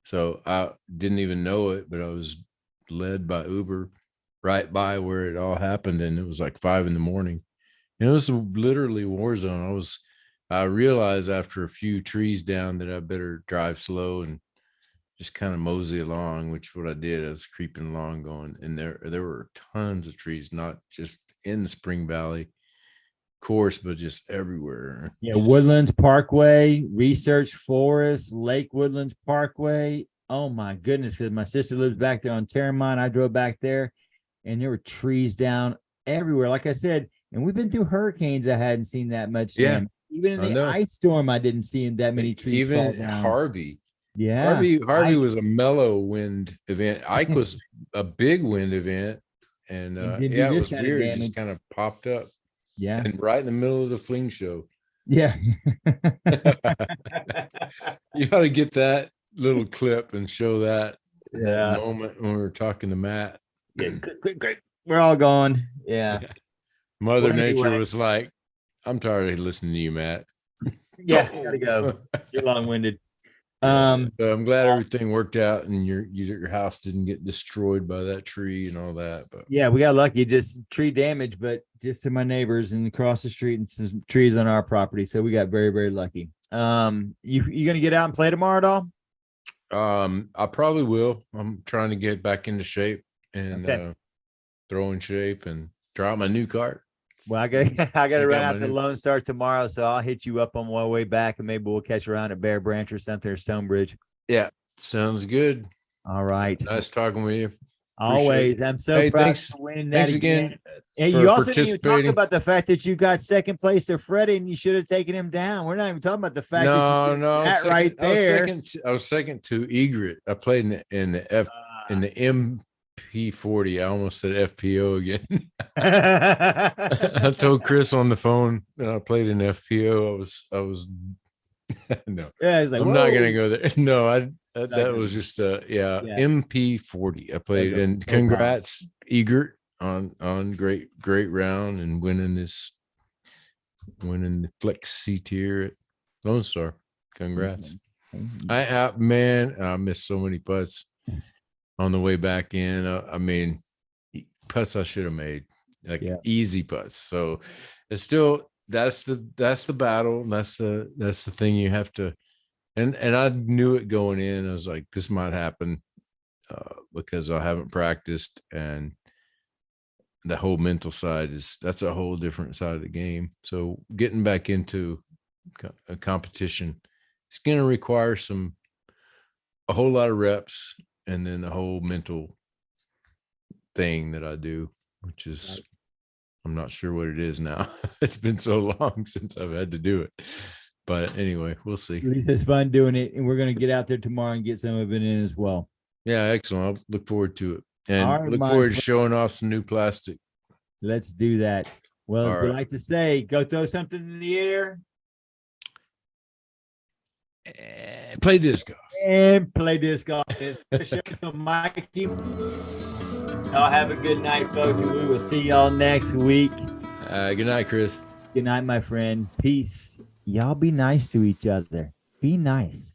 So I didn't even know it, but I was led by Uber right by where it all happened. And it was like 5 a.m. And it was literally a war zone. I realized after a few trees down that I better drive slow and just kind of mosey along, which is what I did. I was creeping along going, and there were tons of trees, not just in the Spring Valley course, but just everywhere.
Yeah, Woodlands Parkway, Research Forest, Lake Woodlands Parkway. Oh my goodness, because my sister lives back there on Terramont. I drove back there, and there were trees down everywhere. Like I said, and we've been through hurricanes. I hadn't seen that much.
Yeah,
even in the ice storm, I didn't see that many trees.
Even Harvey.
Yeah,
Harvey was a mellow wind event. Ike was a big wind event, and it was weird. It just kind of popped up.
Yeah,
and right in the middle of the Fling show.
Yeah.
You ought to get that little clip and show that.
Yeah.
moment when we were talking to Matt.
Yeah. Quick. We're all gone. Yeah.
Mother
Well,
Nature
anyway.
was like, I'm tired of listening to you, Matt.
Yeah. Gotta go. You're long-winded.
So I'm glad everything worked out and your house didn't get destroyed by that tree and all that. But
yeah, we got lucky, just tree damage, but just to my neighbors and across the street and some trees on our property. So we got very, very lucky. You gonna get out and play tomorrow at all?
I probably will. I'm trying to get back into shape and
Okay.
throw in shape and try out my new cart.
Well, I got to
Check
run
out
out
my
to
new-
Lone Star tomorrow, so I'll hit you up on my way back, and maybe we'll catch around at Bear Branch or something or Stonebridge.
Yeah, sounds good.
All right.
Nice talking with you.
Always. I'm so
Hey,
proud
thanks.
for winning that
Thanks again
And
for
you also didn't even talk
participating.
about the fact that you got second place to Freddie, and you should have taken him down. We're not even talking about the fact that you did
No,
that right there.
I was second to Egret. I played in the MP40. I almost said FPO again. I told Chris on the phone that I played in FPO. I was no.
Yeah, he's like,
I'm not
"Whoa."
gonna go there. No, that
good.
was just
Yeah.
MP40. I played,
That's
and
no problem.
congrats, Egret, on great round and winning the Flex C tier at Lone Star. Congrats. I missed so many putts on the way back in. I mean, putts I should have made, like easy putts. So it's still that's the battle. And that's the thing you have to. And I knew it going in. I was like, this might happen because I haven't practiced, and the whole mental side that's a whole different side of the game. So getting back into a competition, it's going to require a whole lot of reps, and then the whole mental thing that I do, which is I'm not sure what it is now. It's been so long since I've had to do it. But anyway, we'll see.
At least it's fun doing it, and we're going to get out there tomorrow and get some of it in as well.
Yeah, excellent. I'll look forward to it, and
All right,
look forward to showing off some new plastic.
Let's do that. Well,
All
we
right.
like to say, go throw something in the air
Play disc golf.
and play disc golf. Mikey. Y'all have a good night, folks, and we will see y'all next week.
Good night, Chris.
Good night, my friend. Peace. Y'all be nice to each other. Be nice.